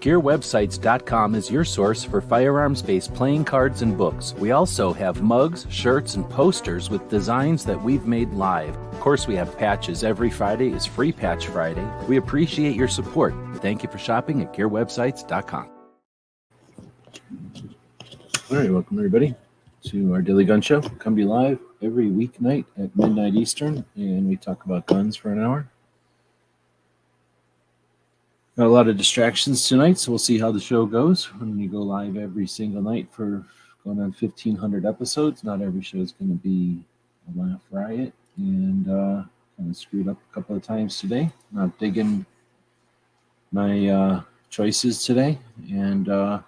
GearWebsites.com is your source for firearms-based playing cards and books. We also have mugs, shirts, and posters with designs that we've made live. Of course, we have patches. Every Friday is Free Patch Friday. We appreciate your support. Thank you for shopping at GearWebsites.com. All right, welcome everybody to our Daily Gun Show. Come be live every weeknight at midnight Eastern, and we talk about guns for an hour. Got a lot of distractions tonight, so we'll see how the show goes. When we go live every single night for going on 1,500 episodes, not every show is going to be a laugh riot, and kind of screwed up a couple of times today. Not digging my choices today, and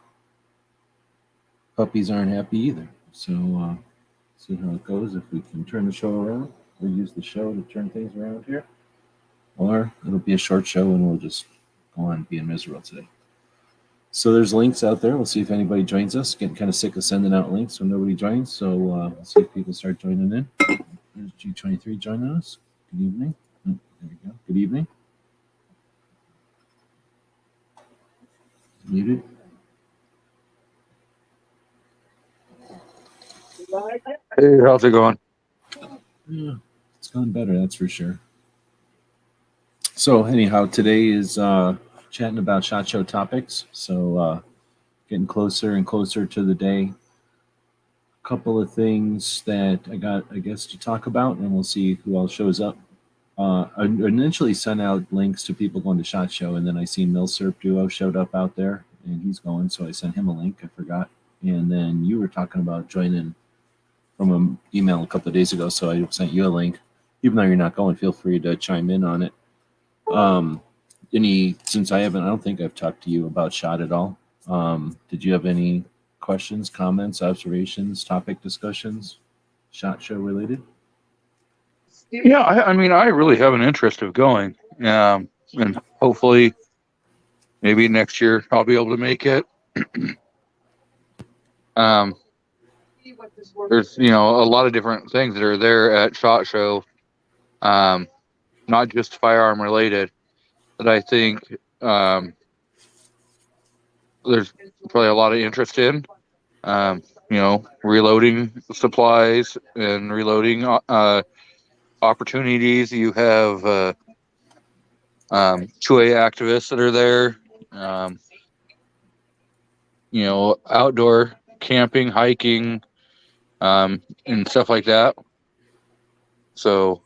puppies aren't happy either. So see how it goes, if we can turn the show around or use the show to turn things around here, or it'll be a short show and we'll just go on being miserable today. So there's links out there. We'll see if anybody joins us. Getting kind of sick of sending out links when nobody joins, so we'll see if people start joining in. There's G23 joining us. Good evening. Oh, there we go. Good evening. Muted. Hey, how's it going? Yeah, it's gone better, that's for sure. So anyhow, today is chatting about SHOT Show topics. So getting closer and closer to the day. A couple of things that I got, I guess, to talk about, and we'll see who else shows up. I initially sent out links to people going to SHOT Show, and then I seen Milsurp Duo showed up out there, and he's going, so I sent him a link. I forgot. And then you were talking about joining from an email a couple of days ago, so I sent you a link. Even though you're not going, feel free to chime in on it. Since I don't think I've talked to you about SHOT at all. Did you have any questions, comments, observations, topic discussions, SHOT Show related? Yeah, I mean, I really have an interest of going, and hopefully, maybe next year I'll be able to make it. There's a lot of different things that are there at SHOT Show, not just firearm related, that I think there's probably a lot of interest in. Reloading supplies and reloading opportunities. You have 2A activists that are there. Outdoor camping, hiking, and stuff like that. So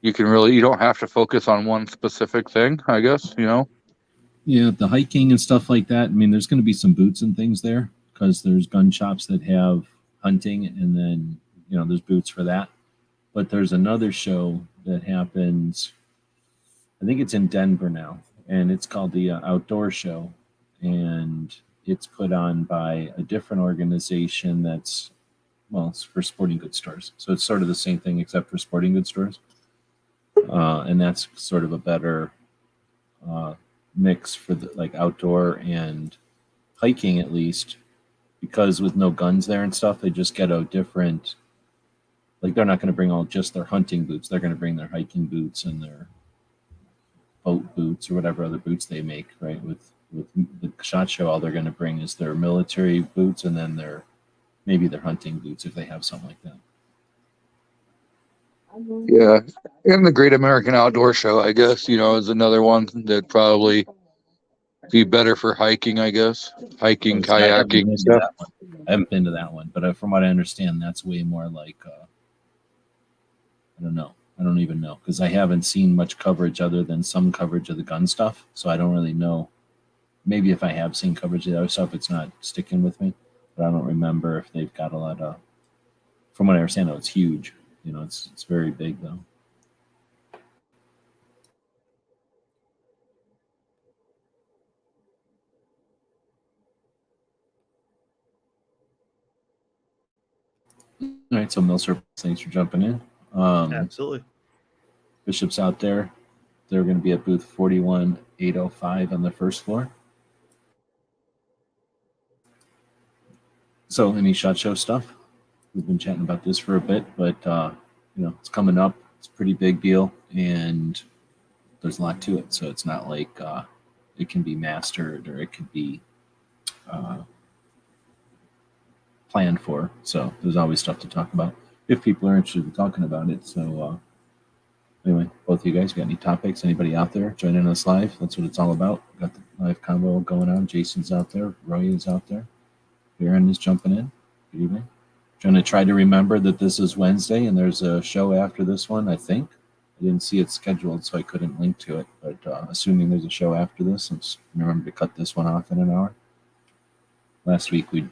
you don't have to focus on one specific thing, I guess, Yeah, the hiking and stuff like that. I mean, there's going to be some boots and things there because there's gun shops that have hunting, and then, there's boots for that. But there's another show that happens, I think it's in Denver now, and it's called the Outdoor Show. And it's put on by a different organization it's for sporting goods stores. So it's sort of the same thing except for sporting goods stores. And that's sort of a better mix for the outdoor and hiking, at least, because with no guns there and stuff, they just get a different, they're not going to bring all just their hunting boots. They're going to bring their hiking boots and their boat boots or whatever other boots they make, right? With the SHOT Show, all they're going to bring is their military boots and then maybe their hunting boots if they have something like that. Yeah, and the Great American Outdoor Show, I guess, is another one that probably be better for hiking, I guess. Hiking, kayaking. I haven't been to that one, but from what I understand, that's way more like, I don't know. I don't even know, because I haven't seen much coverage other than some coverage of the gun stuff, so I don't really know. Maybe if I have seen coverage of the other stuff, it's not sticking with me, but I don't remember if they've got a lot of, from what I understand, it's huge. It's very big, though. All right, so Milsurp, thanks for jumping in. Absolutely. Bishop's out there. They're going to be at booth 41805 on the first floor. So any SHOT Show stuff? We've been chatting about this for a bit, but it's coming up. It's a pretty big deal, and there's a lot to it. So it's not like it can be mastered or it could be planned for. So there's always stuff to talk about if people are interested in talking about it. So anyway, both of you guys got any topics? Anybody out there joining us live? That's what it's all about. Got the live combo going on. Jason's out there. Roy is out there. Baron is jumping in. Good evening. Trying to try to remember that this is Wednesday and there's a show after this one, I think. I didn't see it scheduled, so I couldn't link to it. But assuming there's a show after this, I'm just remember to cut this one off in an hour. Last week we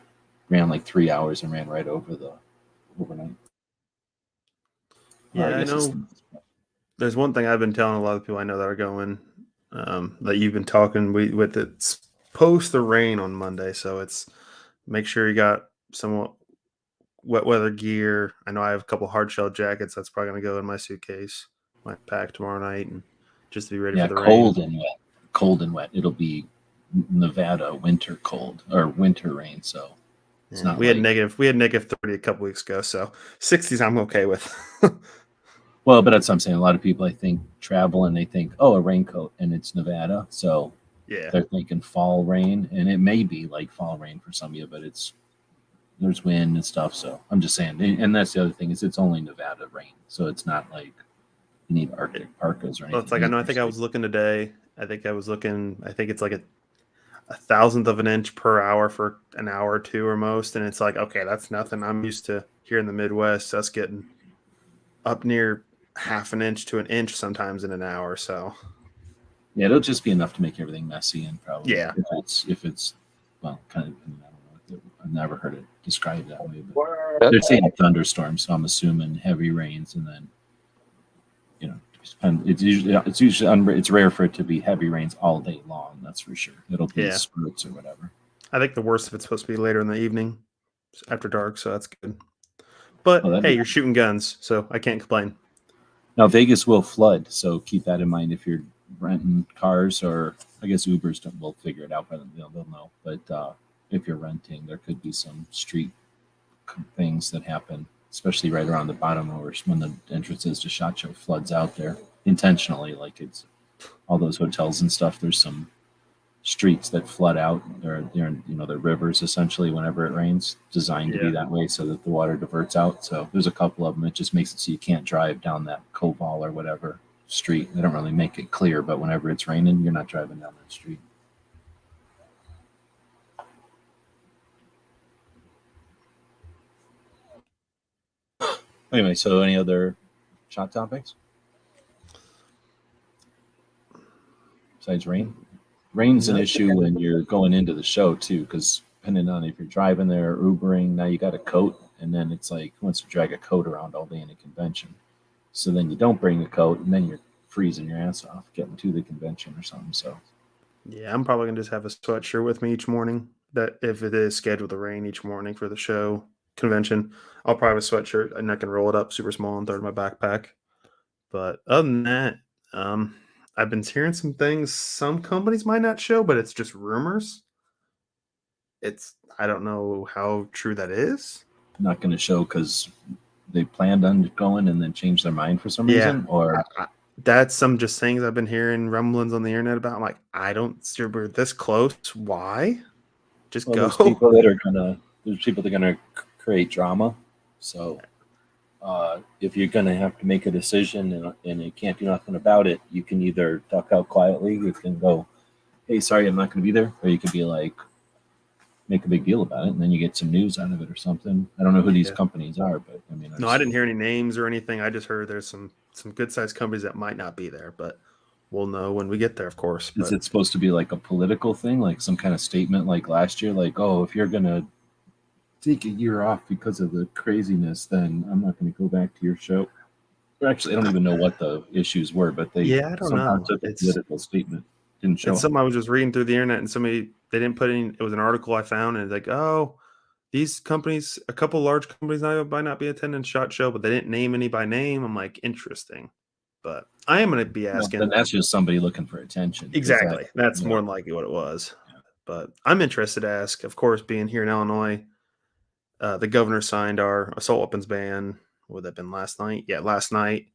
ran like 3 hours and ran right over the overnight. Yeah, I know. There's one thing I've been telling a lot of people I know that are going that you've been talking with. It's post the rain on Monday, so it's make sure you got some wet weather gear. I know I have a couple hard shell jackets. That's probably going to go in my suitcase, my pack tomorrow night, and just to be ready for the cold rain. And wet. Cold and wet. It'll be Nevada winter cold or winter rain. So it's not. We had negative 30 a couple weeks ago, so 60s I'm okay with. Well, but that's what I'm saying. A lot of people, I think, travel and they think, oh, a raincoat, and it's Nevada, so yeah, they're thinking fall rain, and it may be like fall rain for some of you, but there's wind and stuff. So I'm just saying, and that's the other thing is it's only Nevada rain, so it's not like you need Arctic parkas or anything. Well, it's like I think I was looking today. I think it's like a thousandth of an inch per hour for an hour or two or most, and it's like, okay, that's nothing. I'm used to here in the Midwest us getting up near half an inch to an inch sometimes in an hour. So yeah, it'll just be enough to make everything messy and probably if it's well, kind of. I don't know. I've never heard it described that way, but they're saying thunderstorms, so I'm assuming heavy rains, and then it's rare for it to be heavy rains all day long. That's for sure. It'll be spurts or whatever. I think the worst of it's supposed to be later in the evening, after dark, so that's good. But hey, you're shooting guns, so I can't complain. Now Vegas will flood, so keep that in mind if you're renting cars, or I guess Ubers will figure it out, but they'll know. But if you're renting, there could be some street things that happen, especially right around the bottom when the entrances to SHOT Show floods out there intentionally. Like it's all those hotels and stuff. There's some streets that flood out. They're rivers essentially whenever it rains, designed to be that way so that the water diverts out. So there's a couple of them. It just makes it so you can't drive down that Koval or whatever street. They don't really make it clear, but whenever it's raining, you're not driving down that street. Anyway, so any other SHOT topics besides rain? Rain's an issue when you're going into the show too, because depending on if you're driving there or Ubering, now you got a coat, and then it's like who wants to drag a coat around all day in a convention? So then you don't bring a coat, and then you're freezing your ass off getting to the convention or something. So yeah, I'm probably gonna just have a sweatshirt with me each morning. That if it is scheduled to rain each morning for the show convention, I'll probably have a sweatshirt and I can roll it up super small and throw it in my backpack. But other than that, I've been hearing some things. Some companies might not show, but it's just rumors. I don't know how true that is. Not going to show because they planned on going and then changed their mind for some reason, or that's some just things I've been hearing rumblings on the internet about. I'm like, I don't see we're this close. Why? Just go. There's people that are gonna create drama. So if you're gonna have to make a decision and you can't do nothing about it, you can either duck out quietly, you can go, hey, sorry, I'm not gonna be there, or you could be like, make a big deal about it, and then you get some news out of it or something. I don't know who these companies are, but I mean, I didn't hear any names or anything. I just heard there's some good sized companies that might not be there, but we'll know when we get there, of course. Is it supposed to be like a political thing, like some kind of statement like last year, like, oh, if you're gonna take a year off because of the craziness, then I'm not going to go back to your show? Or actually, I don't even know what the issues were, but they I don't know. Took a political statement. Didn't show. It's something I was just reading through the internet, and they didn't put in. It was an article I found, and it's like, oh, these companies, a couple large companies might not be attending SHOT Show, but they didn't name any by name. I'm like, interesting. But I am going to be asking. Then that's just somebody looking for attention. Exactly. That's more than likely what it was. Yeah. But I'm interested to ask, of course, being here in Illinois, the governor signed our assault weapons ban. Would that have been last night? Yeah, last night.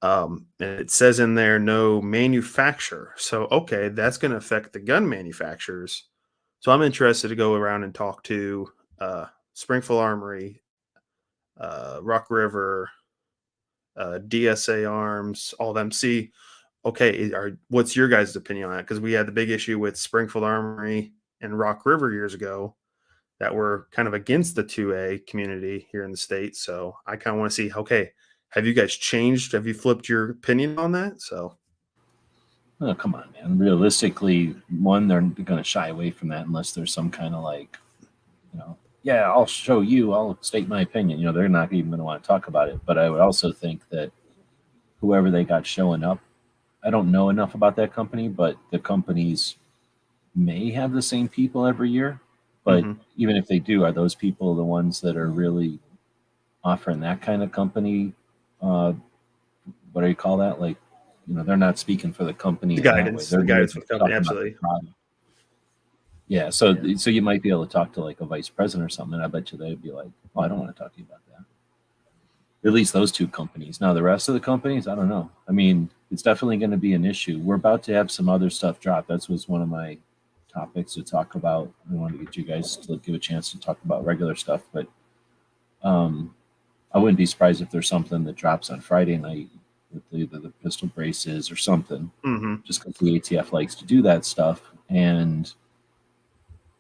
And it says in there no manufacturer. So okay, that's going to affect the gun manufacturers. So I'm interested to go around and talk to Springfield Armory, Rock River, DSA Arms, all them. See, okay, what's your guys' opinion on that? Because we had the big issue with Springfield Armory and Rock River years ago that were kind of against the 2A community here in the state. So I kind of want to see, okay, have you guys changed? Have you flipped your opinion on that? So, Oh, come on, man. Realistically, one, they're going to shy away from that unless there's some kind of like, yeah, I'll show you, I'll state my opinion. They're not even going to want to talk about it. But I would also think that whoever they got showing up, I don't know enough about that company, but the companies may have the same people every year. But even if they do, are those people the ones that are really offering that kind of company? What do you call that? Like, they're not speaking for the company. the guidance for the company, absolutely. Yeah, so you might be able to talk to like a vice president or something. And I bet you they'd be like, "Oh, I don't want to talk to you about that." At least those two companies. Now the rest of the companies, I don't know. I mean, it's definitely going to be an issue. We're about to have some other stuff drop. That was one of my topics to talk about. I wanted to get you guys to give a chance to talk about regular stuff, but I wouldn't be surprised if there's something that drops on Friday night with either the pistol braces or something, just because the ATF likes to do that stuff. And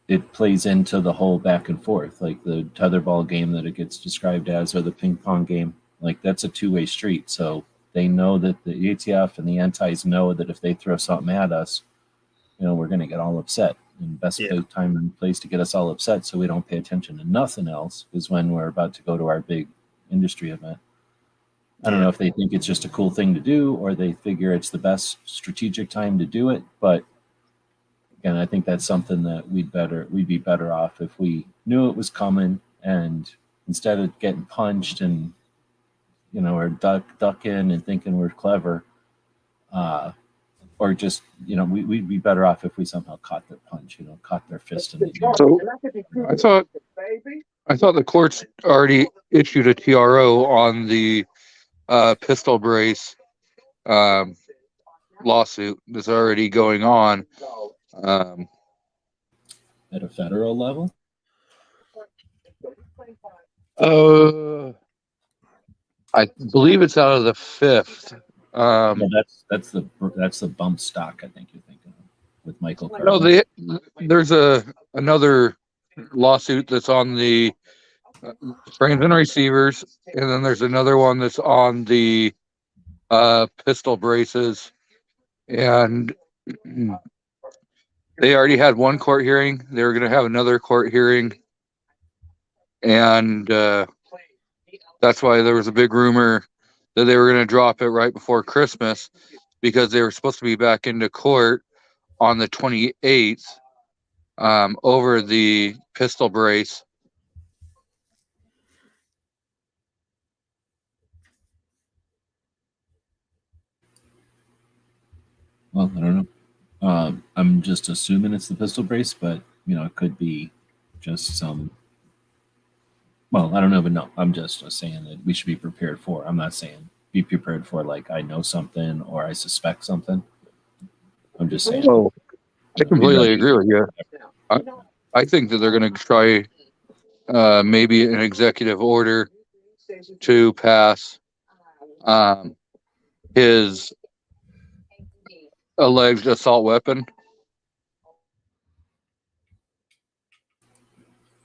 it plays into the whole back and forth, like the tetherball game that it gets described as, or the ping pong game. Like that's a two-way street. So they know that the ATF and the antis know that if they throw something at us, we're going to get all upset. And best time and place to get us all upset so we don't pay attention to nothing else is when we're about to go to our big industry event. I don't know if they think it's just a cool thing to do or they figure it's the best strategic time to do it, but again, I think that's something that we'd be better off if we knew it was coming, and instead of getting punched and or ducking and thinking we're clever, or just we'd be better off if we somehow caught their punch, caught their fist in the air. So I thought the courts already issued a TRO on the pistol brace lawsuit that's already going on. At a federal level? I believe it's out of the 5th. Well, that's the bump stock I think you're thinking of with Michael Carter. No, there's another lawsuit that's on the frames and receivers, and then there's another one that's on the pistol braces, and they already had one court hearing. They were going to have another court hearing, and that's why there was a big rumor that they were going to drop it right before Christmas, because they were supposed to be back into court on the 28th over the pistol brace. Well, I don't know. I'm just assuming it's the pistol brace, but it could be just some. Well, I don't even know. I'm just saying that we should be prepared for. I'm not saying be prepared for like I know something or I suspect something. I'm just saying. Oh, I completely agree with you. I think that they're going to try maybe an executive order to pass his alleged assault weapon.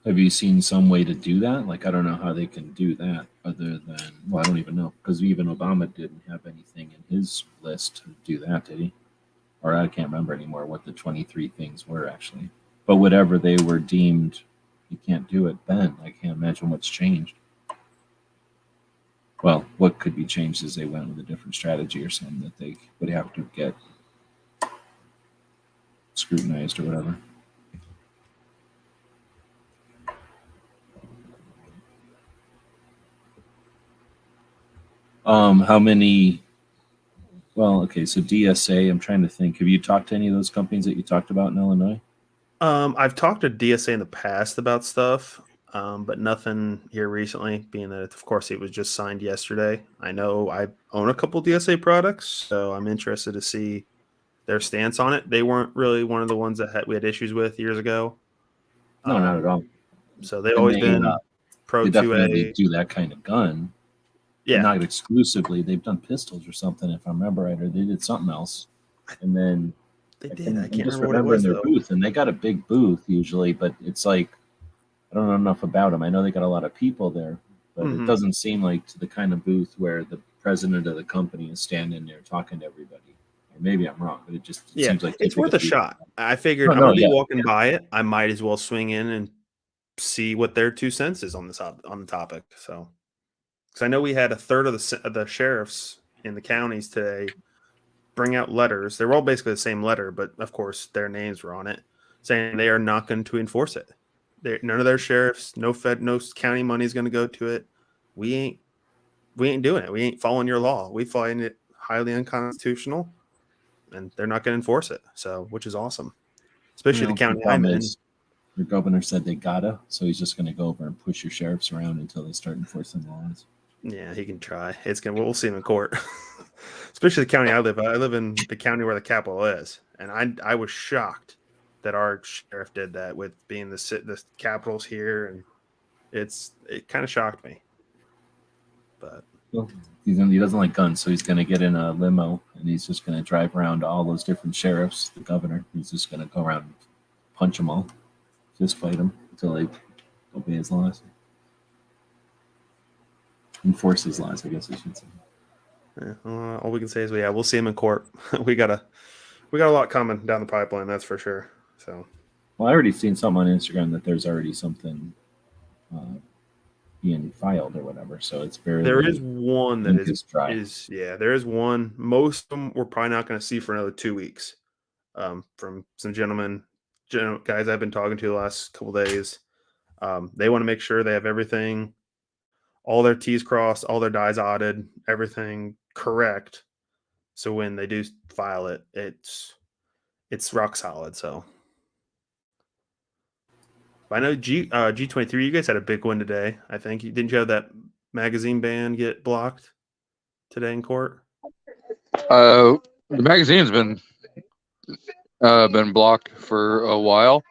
Have you seen some way to do that? Like, I don't know how they can do that other than, well, I don't even know, because even Obama didn't have anything in his list to do that, did he? Or I can't remember anymore what the 23 things were actually. But whatever they were deemed, you can't do it then. I can't imagine what's changed. Well, what could be changed is they went with a different strategy or something that they would have to get scrutinized or whatever. How many? Well, okay, so DSA. I'm trying to think. Have you talked to any of those companies that you talked about in Illinois? I've talked to DSA in the past about stuff. but nothing here recently. Being that, of course, it was just signed yesterday. I know I own a couple DSA products, so I'm interested to see their stance on it. They weren't really one of the ones that we had issues with years ago. No, not at all. So they've And always they, been pro They definitely 2A. do that kind of gun, but Yeah, not exclusively. They've done pistols or something, if I remember right, or they did something else. And then they I did. I I'm can't just remember what it remembering was their though. booth, and they got a big booth usually, but it's like I don't know enough about them. I know they got a lot of people there, but it Mhm. doesn't seem like to the kind of booth where the president of the company is standing there talking to everybody. Or maybe I'm wrong, but it Yeah, seems like it's worth a typically. shot. I figured No, I'm no, gonna be yeah, walking by it. I might as well swing in and see what their 2 cents is on on the topic. So, because I know we had a third of the sheriffs in the counties today bring out letters. They were all basically the same letter, but of course their names were on it, saying they are not going to enforce it. None of their sheriffs, no county money is going to go to it. We ain't doing it. We ain't following your law. We find it highly unconstitutional, and they're not going to enforce it. So, which is awesome, especially the well, the county I'm problem in. is your governor said they gotta, so he's just going to go over and push your sheriffs around until they start enforcing laws. Yeah, he can try. It's gonna. We'll see him in court. Especially the county I live. I live in the county where the capital is, and I was shocked that our sheriff did that with being the capitals here, and it kind of shocked me. But Well, he doesn't like guns, so he's going to get in a limo and he's just going to drive around to all those different sheriffs. The governor, he's just going to go around and punch them all, just fight them until they obey his laws, enforce his laws. I guess I should say. yeah, all we can say is, we'll see him in court. we got a lot coming down the pipeline, that's for sure. So Well, I already seen something on Instagram that there's already something uh, being filed or whatever. So it's barely. there is one that ink is dry. there is one. Most of them we're probably not going to see for another 2 weeks. From some guys I've been talking to the last couple days. They want to make sure they have everything, all their T's crossed, all their I's dotted, everything correct. So when they do file it, it's rock solid. So I know G23, you guys had a big one today. I think didn't you have that magazine ban get blocked today in court? The magazine's been blocked for a while.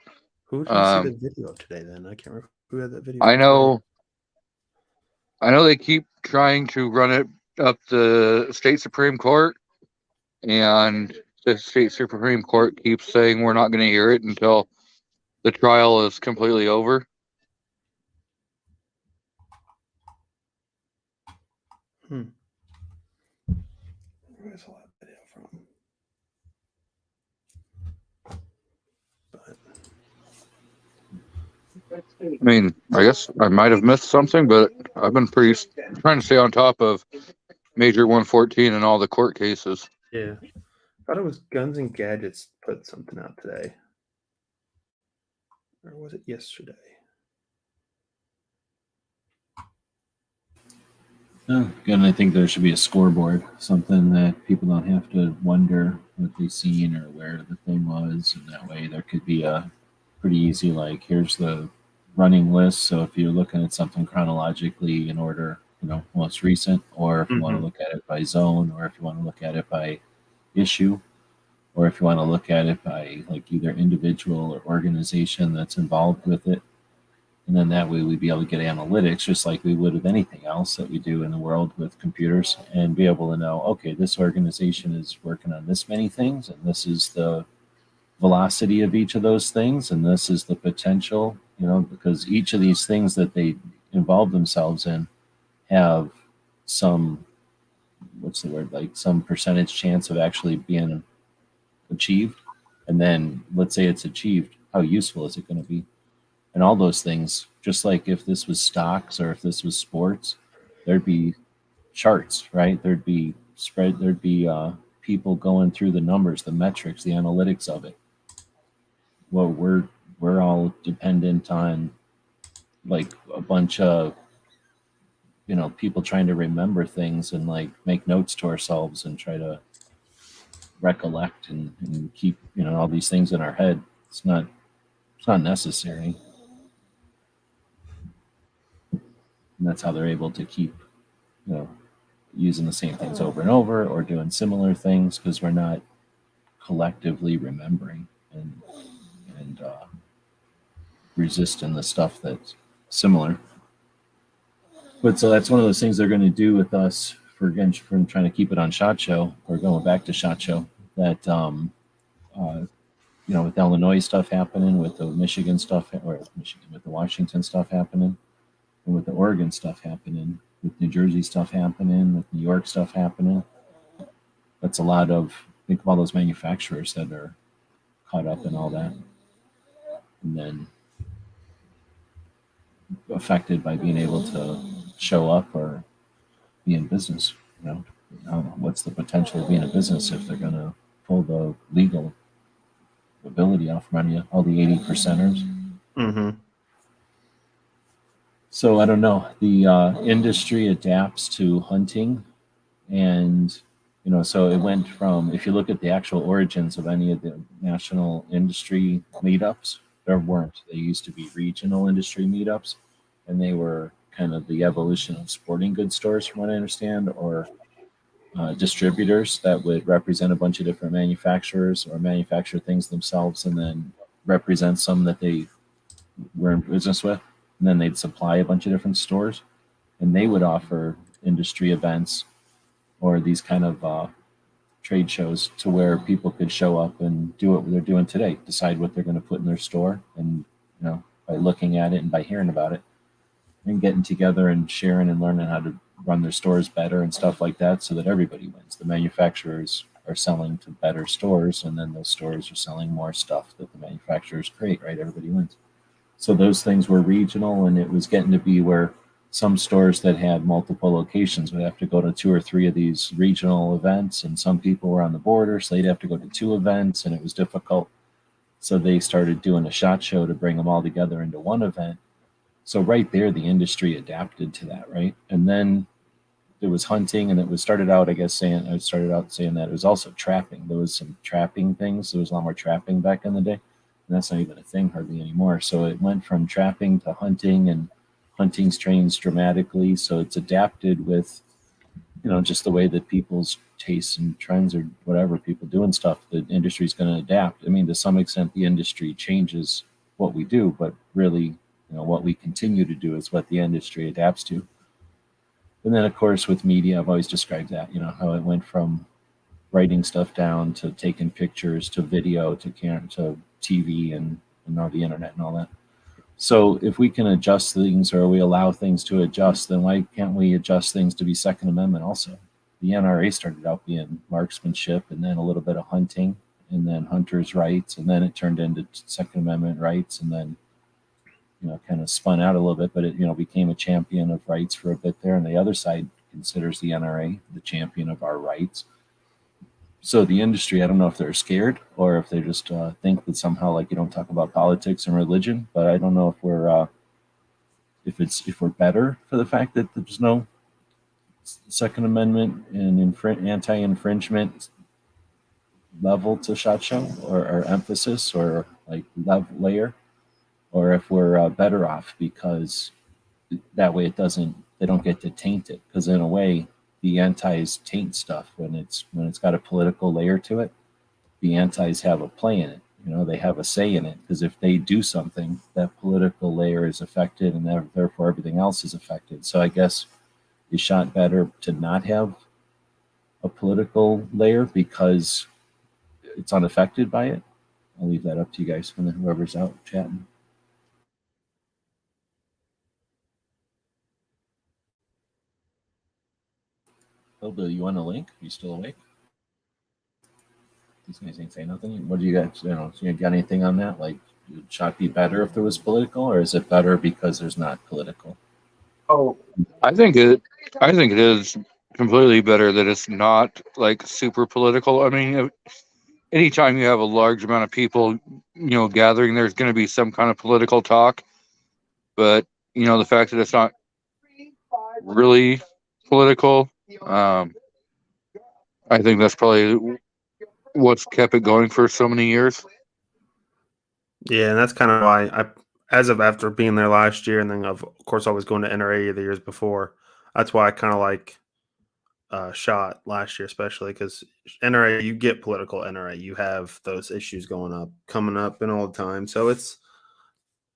Who did you see the video of today? Then I can't remember who had that video. I know they keep trying to run it up the state Supreme Court, and the state Supreme Court keeps saying we're not going to hear it until the trial is completely over. Where's all that video from? I mean, I guess I might have missed something, but I've been trying to stay on top of Major 114 and all the court cases. Yeah. I thought it was Guns and Gadgets put something out today. Or was it yesterday? Again, I think there should be a scoreboard, something that people don't have to wonder what they've seen or where the thing was, and that way there could be a pretty easy, like, here's the running list. So if you're looking at something chronologically in order, most recent, or if you want to look at it by zone, or if you want to look at it by issue, or if you want to look at it by like either individual or organization that's involved with it. And then that way we'd be able to get analytics just like we would with anything else that we do in the world with computers, and be able to know, okay, this organization is working on this many things, and this is the velocity of each of those things, and this is the potential, because each of these things that they involve themselves in have some, what's the word, like some percentage chance of actually being achieved. And then let's say it's achieved, how useful is it going to be? And all those things, just like if this was stocks or if this was sports, there'd be charts, right? There'd be people going through the numbers, the metrics, the analytics of it. Well, we're all dependent on like a bunch of people trying to remember things and like make notes to ourselves and try to recollect and keep all these things in our head. It's not necessary. And that's how they're able to keep, using the same things over and over or doing similar things, because we're not collectively remembering and resisting the stuff that's similar. But so that's one of those things they're going to do with us for, again, from trying to keep it on SHOT Show, or going back to SHOT Show, that with Illinois stuff happening, with the Michigan stuff, or Michigan, with the Washington stuff happening, and with the Oregon stuff happening, with New Jersey stuff happening, with New York stuff happening. That's a lot of, think of all those manufacturers that are caught up in all that, and then affected by being able to show up or be in business. I don't know, what's the potential of being a business if they're going to pull the legal ability off from you, all the 80%ers. Mm-hmm. So I don't know. The industry adapts to hunting, and so it went from, if you look at the actual origins of any of the national industry meetups, there weren't. They used to be regional industry meetups, and they were kind of the evolution of sporting goods stores, from what I understand, or distributors that would represent a bunch of different manufacturers or manufacture things themselves, and then represent some that they were in business with, and then they'd supply a bunch of different stores, and they would offer industry events or these kind of trade shows to where people could show up and do what they're doing today, decide what they're going to put in their store, and by looking at it and by hearing about it, and getting together and sharing and learning how to run their stores better and stuff like that, so that everybody wins. The manufacturers are selling to better stores, and then those stores are selling more stuff that the manufacturers create, right? Everybody wins. So those things were regional, and it was getting to be where some stores that had multiple locations would have to go to 2 or 3 of these regional events, and some people were on the border, so they'd have to go to 2 events, and it was difficult. So they started doing a SHOT Show to bring them all together into one event. So right there, the industry adapted to that, right? And then there was hunting, and it was started out saying that it was also trapping. There was some trapping things. There was a lot more trapping back in the day, and that's not even a thing hardly anymore. So it went from trapping to hunting, and hunting's changed dramatically. So it's adapted with, just the way that people's tastes and trends or whatever, people doing stuff, the industry's going to adapt. I mean, to some extent, the industry changes what we do, but really, what we continue to do is what the industry adapts to. And then, of course, with media, I've always described that, how it went from writing stuff down to taking pictures to video to TV and now the internet and all that. So if we can adjust things, or we allow things to adjust, then why can't we adjust things to be Second Amendment also? The NRA started out being marksmanship, and then a little bit of hunting, and then hunters' rights, and then it turned into Second Amendment rights, and then kind of spun out a little bit, but it became a champion of rights for a bit there, and the other side considers the NRA the champion of our rights. So the industry, I don't know if they're scared or if they just think that somehow, like, you don't talk about politics and religion, but I don't know if we're if we're better for the fact that there's no Second Amendment and anti-infringement level to SHOT Show, or emphasis, or like layer, or if we're better off because that way they don't get to taint it, because in a way the antis taint stuff when it's got a political layer to it. The antis have a play in it, they have a say in it, because if they do something, that political layer is affected, and therefore everything else is affected. So I guess is SHOT better to not have a political layer because it's unaffected by it? I'll leave that up to you guys, and then whoever's out chatting. Bill, you want a link? Are you still awake? These guys ain't saying nothing. What do you guys, you got anything on that? Like, would SHOT be better if there was political, or is it better because there's not political? Oh, I think it is completely better that it's not like super political. I mean, anytime you have a large amount of people, gathering, there's going to be some kind of political talk. But the fact that it's not really political, I think that's probably what's kept it going for so many years. Yeah, and that's kind of why as of after being there last year, and then of course I was going to NRA the years before. That's why I kind of like shot last year, especially because NRA, you get political NRA, you have those issues coming up, and all the time. So it's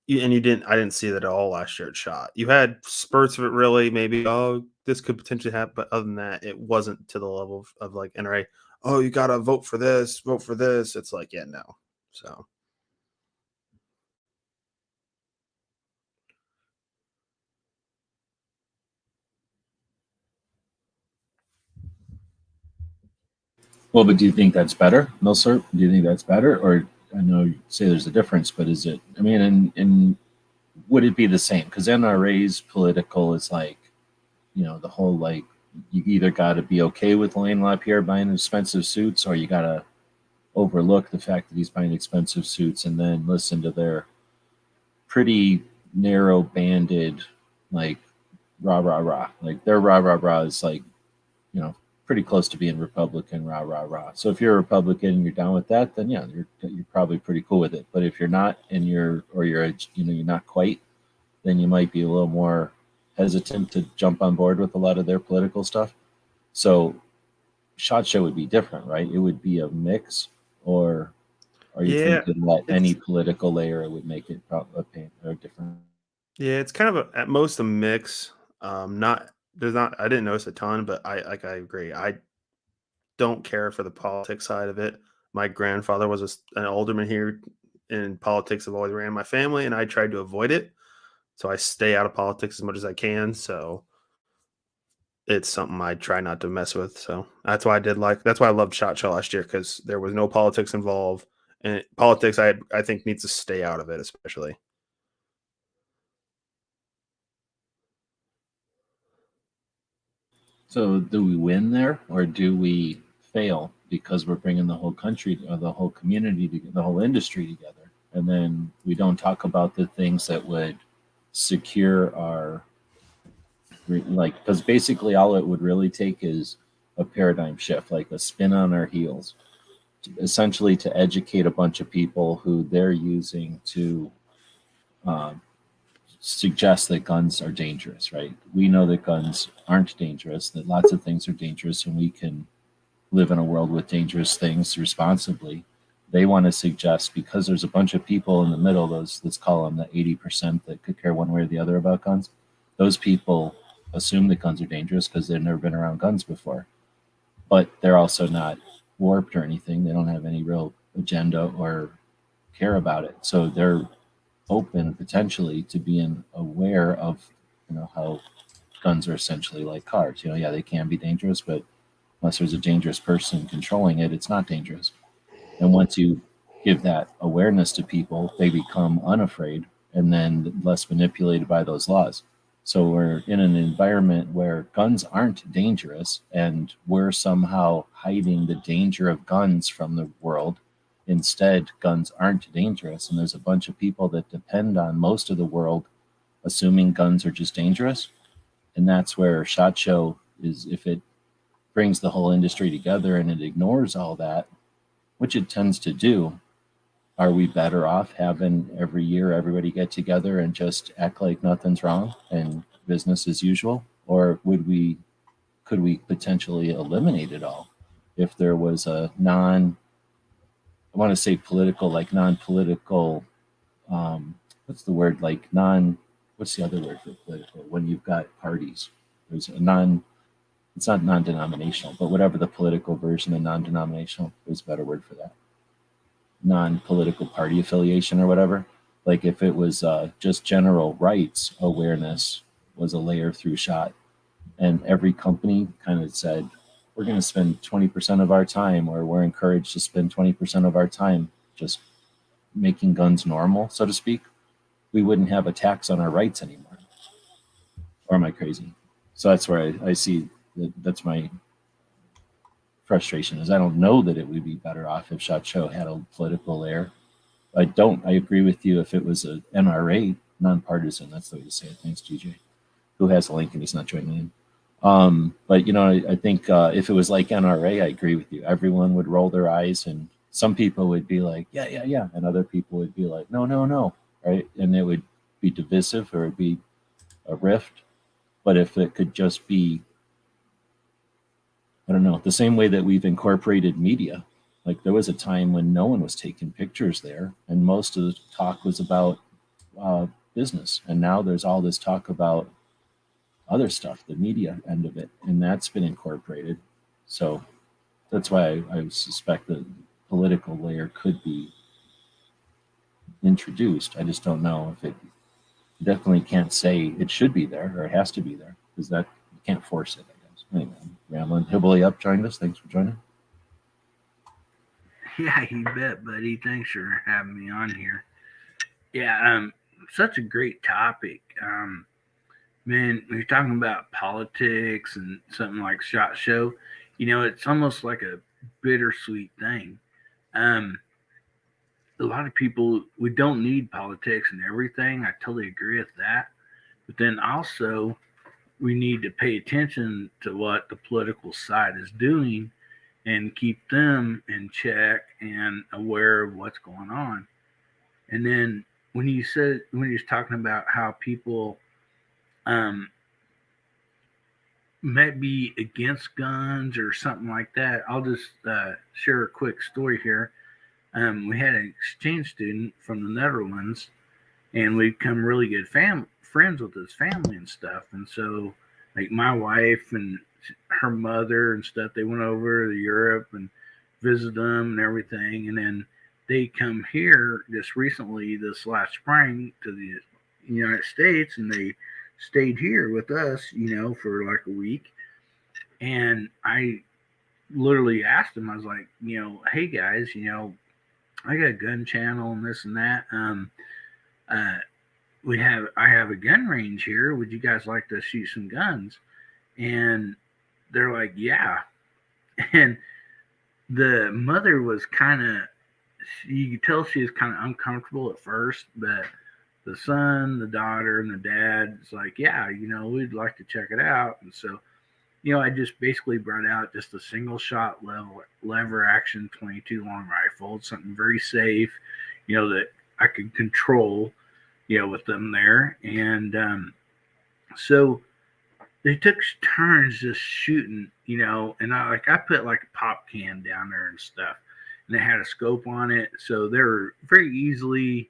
and I didn't see that at all last year at shot. You had spurts of it, really, maybe. Oh, this could potentially happen, but other than that, it wasn't to the level of like NRA. Oh, you gotta vote for this, vote for this. It's like, yeah, no. So Well, but do you think that's better, Milsurp? Do you think that's better, or I know you say there's a difference, but is it? I mean, and would it be the same? Because NRA's political is like, the whole like you either got to be okay with Lane LaPierre buying expensive suits, or you got to overlook the fact that he's buying expensive suits and then listen to their pretty narrow banded like rah rah rah. Like their rah rah rah is like, pretty close to being Republican rah rah rah. So if you're a Republican and you're down with that, then yeah, you're probably pretty cool with it. But if you're not and you're not quite, then you might be a little more hesitant to jump on board with a lot of their political stuff. So SHOT Show would be different, right? It would be a mix, or are you yeah, thinking that any political layer would make it a pain or different? yeah, it's kind of at most a mix. Not there's not. I didn't notice a ton, but I agree. I don't care for the politics side of it. My grandfather was an alderman here, and politics have always ran in my family, and I tried to avoid it. So I stay out of politics as much as I can. So it's something I try not to mess with. So that's why that's why I loved SHOT Show last year, because there was no politics involved. And politics, I think, needs to stay out of it, especially. So do we win there, or do we fail because we're bringing the whole country or the whole community, the whole industry together, and then we don't talk about the things that would secure our like, because basically all it would really take is a paradigm shift, like a spin on our heels, essentially to educate a bunch of people who they're using to um, suggest that guns are dangerous, right? We know that guns aren't dangerous, that lots of things are dangerous, and we can live in a world with dangerous things responsibly. They want to suggest, because there's a bunch of people in the middle, those, let's call them the 80% that could care one way or the other about guns. Those people assume that guns are dangerous because they've never been around guns before, but they're also not warped or anything. They don't have any real agenda or care about it. So they're open potentially to being aware of, how guns are essentially like cars. Yeah, they can be dangerous, but unless there's a dangerous person controlling it, it's not dangerous. And once you give that awareness to people, they become unafraid and then less manipulated by those laws. So we're in an environment where guns aren't dangerous, and we're somehow hiding the danger of guns from the world. Instead, guns aren't dangerous, and there's a bunch of people that depend on most of the world assuming guns are just dangerous. And that's where SHOT Show is, if it brings the whole industry together and it ignores all that, which it tends to do, are we better off having every year everybody get together and just act like nothing's wrong and business as usual? Or could we potentially eliminate it all if there was a I want to say political, like non-political, what's the word, like what's the other word for political? When you've got parties, there's it's not non-denominational, but whatever the political version of non-denominational, there's a better word for that. Non-political party affiliation or whatever. Like if it was just general rights awareness was a layer through SHOT, and every company kind of said, we're going to spend 20% of our time, or we're encouraged to spend 20% of our time just making guns normal, so to speak, we wouldn't have a tax on our rights anymore. Or am I crazy? So that's where I see that's my frustration, is I don't know that it would be better off if SHOT Show had a political layer. I agree with you if it was a NRA, nonpartisan, that's the way to say it. Thanks, GJ, who has a link and he's not joining in. But I think if it was like NRA, I agree with you. Everyone would roll their eyes, and some people would be like, yeah, and other people would be like, no, right? And it would be divisive or it'd be a rift. But if it could just be, I don't know, the same way that we've incorporated media, like there was a time when no one was taking pictures there, and most of the talk was about business. And now there's all this talk about other stuff, the media end of it, and that's been incorporated. So that's why I suspect the political layer could be introduced. I just don't know if it definitely can't say it should be there or it has to be there because that you can't force it, I guess. Anyway, rambling. Hillbilly Up joined us. Thanks for joining. Yeah, you bet, buddy. Thanks for having me on here. Yeah, such a great topic. Man, when you're talking about politics and something like SHOT Show, it's almost like a bittersweet thing. Um, a lot of people, we don't need politics and everything. I totally agree with that. But then also, we need to pay attention to what the political side is doing and keep them in check and aware of what's going on. And then when you was talking about how people might be against guns or something like that, I'll just share a quick story here. We had an exchange student from the Netherlands, and we've become really good friends with his family and stuff. And so, like my wife and her mother and stuff, they went over to Europe and visited them and everything. And then they come here just recently, this last spring, to the United States, and they stayed here with us, for like a week. And I literally asked them, I was like, hey guys, I got a gun channel and this and that. I have a gun range here. Would you guys like to shoot some guns? And they're like, yeah. And the mother was kind of, you could tell she was kind of uncomfortable at first, but the son, the daughter, and the dad is like, yeah, we'd like to check it out. And so, I just basically brought out just a single shot lever action 22 long rifle, something very safe, that I could control, with them there. And so they took turns just shooting, and I put like a pop can down there and stuff, and they had a scope on it, so they were very easily,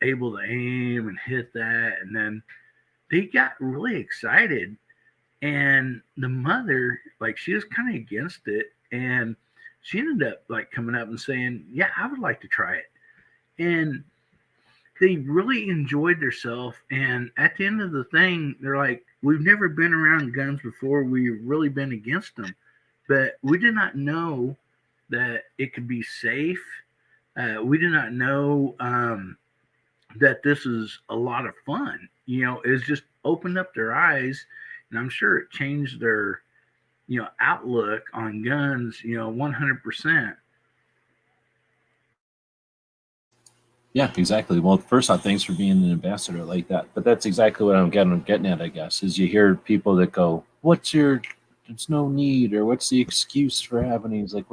able to aim and hit that. And then they got really excited, and the mother, like, she was kind of against it, and she ended up like coming up and saying, yeah, I would like to try it. And they really enjoyed themselves. And at the end of the thing, they're like, we've never been around guns before. We've really been against them, but we did not know that it could be safe. We did not know that this is a lot of fun. It's just opened up their eyes, and I'm sure it changed their, outlook on guns, 100%. Yeah, exactly. Well, first off, thanks for being an ambassador like that. But that's exactly what I'm getting at, I guess, is you hear people that go, there's no need, or what's the excuse for having these? Like,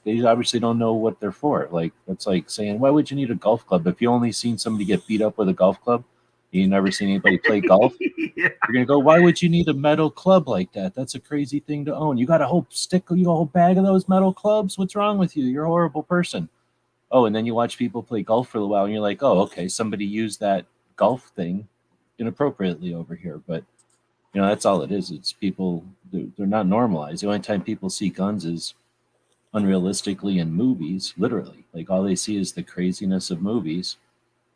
they obviously don't know what they're for. Like, that's like saying, why would you need a golf club? If you only seen somebody get beat up with a golf club, you never seen anybody play golf, Yeah. You're going to go, why would you need a metal club like that? That's a crazy thing to own. You got a whole bag of those metal clubs? What's wrong with you? You're a horrible person. Oh, and then you watch people play golf for a while, and you're like, oh, okay, somebody used that golf thing inappropriately over here. But, that's all it is. It's people, they're not normalized. The only time people see guns is unrealistically in movies, literally. Like, all they see is the craziness of movies,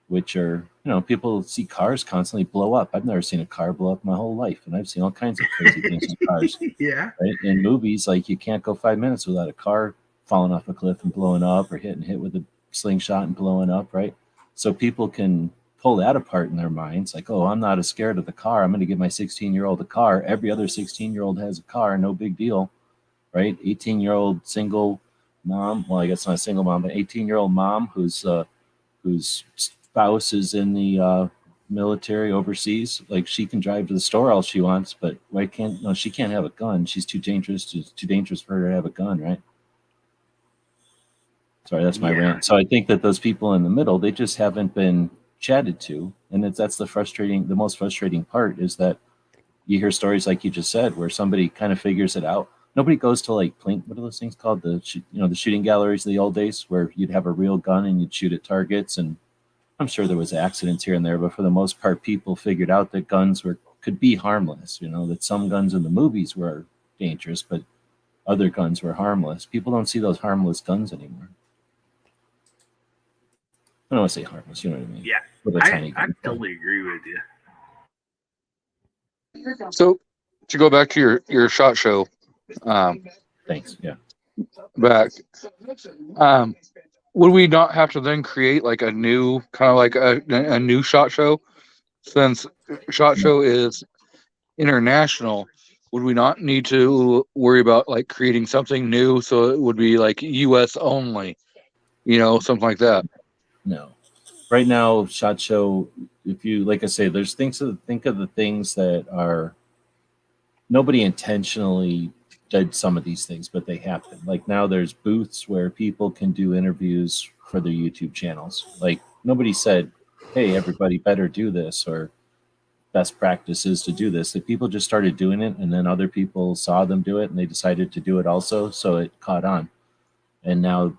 which are, people see cars constantly blow up. I've never seen a car blow up my whole life, and I've seen all kinds of crazy things in cars. Yeah. Right? In movies, like, you can't go 5 minutes without a car falling off a cliff and blowing up, or getting hit with a slingshot and blowing up, right? So people can pull that apart in their minds, like, oh, I'm not as scared of the car. I'm going to give my 16-year-old a car. Every other 16-year-old has a car, no big deal, right? 18-year-old single mom, well, I guess not a single mom, but 18-year-old mom whose spouse is in the military overseas, like, she can drive to the store all she wants, but she can't have a gun. She's too dangerous. It's too dangerous for her to have a gun, right? Sorry, that's my Yeah. rant. So I think that those people in the middle, they just haven't been chatted to, and that's the most frustrating part is that you hear stories like you just said, where somebody kind of figures it out. Nobody goes to like what are those things called? The shooting galleries of the old days, where you'd have a real gun and you'd shoot at targets. And I'm sure there was accidents here and there, but for the most part, people figured out that guns could be harmless. That some guns in the movies were dangerous, but other guns were harmless. People don't see those harmless guns anymore. I don't want to say harmless, you know what I mean? Yeah. With a tiny I gun. totally agree with you. So to go back to your shot show, Thanks. Yeah. back, would we not have to then create like a new kind of like a new shot show, since shot show is international? Would we not need to worry about like creating something new so it would be like US only, something like that? No. Right now, SHOT Show, if you, like I say, there's things to think of, the things that are, nobody intentionally did some of these things, but they happen. Like now there's booths where people can do interviews for their YouTube channels. Like nobody said, hey, everybody better do this, or best practices to do this. That people just started doing it, and then other people saw them do it and they decided to do it also. So it caught on. And now,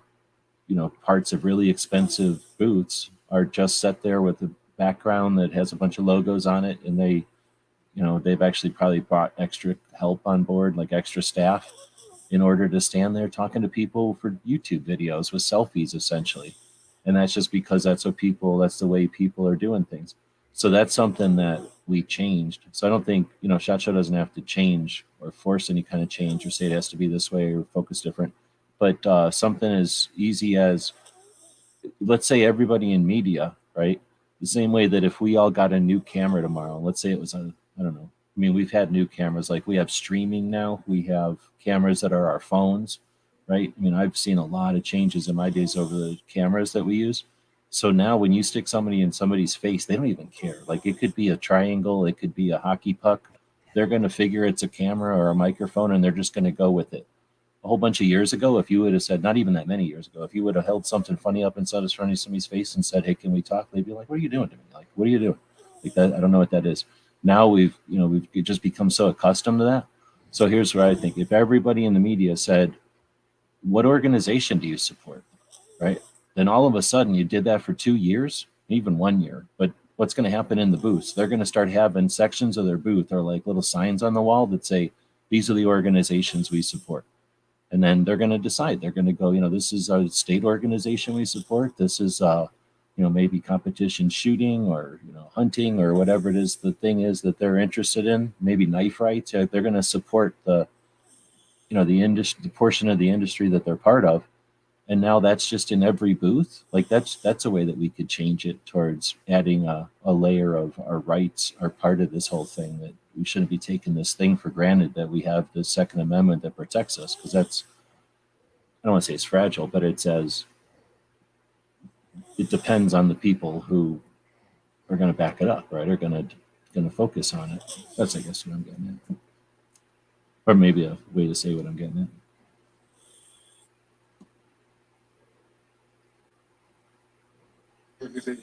parts of really expensive booths are just set there with a background that has a bunch of logos on it, and they've actually probably brought extra help on board, like extra staff, in order to stand there talking to people for YouTube videos with selfies, essentially. And that's just because that's the way people are doing things. So that's something that we changed. So I don't think, SHOT Show doesn't have to change or force any kind of change or say it has to be this way or focus different. But something as easy as, let's say everybody in media, right? The same way that if we all got a new camera tomorrow, let's say it was I don't know. I mean, we've had new cameras, like we have streaming now. We have cameras that are our phones, right? I mean, I've seen a lot of changes in my days over the cameras that we use. So now when you stick somebody in somebody's face, they don't even care. Like it could be a triangle, it could be a hockey puck. They're going to figure it's a camera or a microphone, and they're just going to go with it. A whole bunch of years ago, if you would have said, not even that many years ago, if you would have held something funny up inside of somebody's face and said, hey, can we talk? They'd be like, what are you doing to me? Like, what are you doing? Like that, I don't know what that is. Now we've just become so accustomed to that. So here's where I think, if everybody in the media said, what organization do you support? Right? Then all of a sudden you did that for 2 years, even 1 year. But what's going to happen in the booths? They're going to start having sections of their booth or like little signs on the wall that say, these are the organizations we support. And then they're going to decide. They're going to go, this is a state organization we support. This is, maybe competition shooting or, hunting or whatever it is the thing is that they're interested in. Maybe knife rights. They're going to support the industry, the portion of the industry that they're part of. And now that's just in every booth. Like that's a way that we could change it towards adding a layer of our rights are part of this whole thing, that we shouldn't be taking this thing for granted that we have the Second Amendment that protects us, because that's, I don't want to say it's fragile, but it depends on the people who are going to back it up, right? Are going to focus on it. That's, I guess, what I'm getting at. Or maybe a way to say what I'm getting at.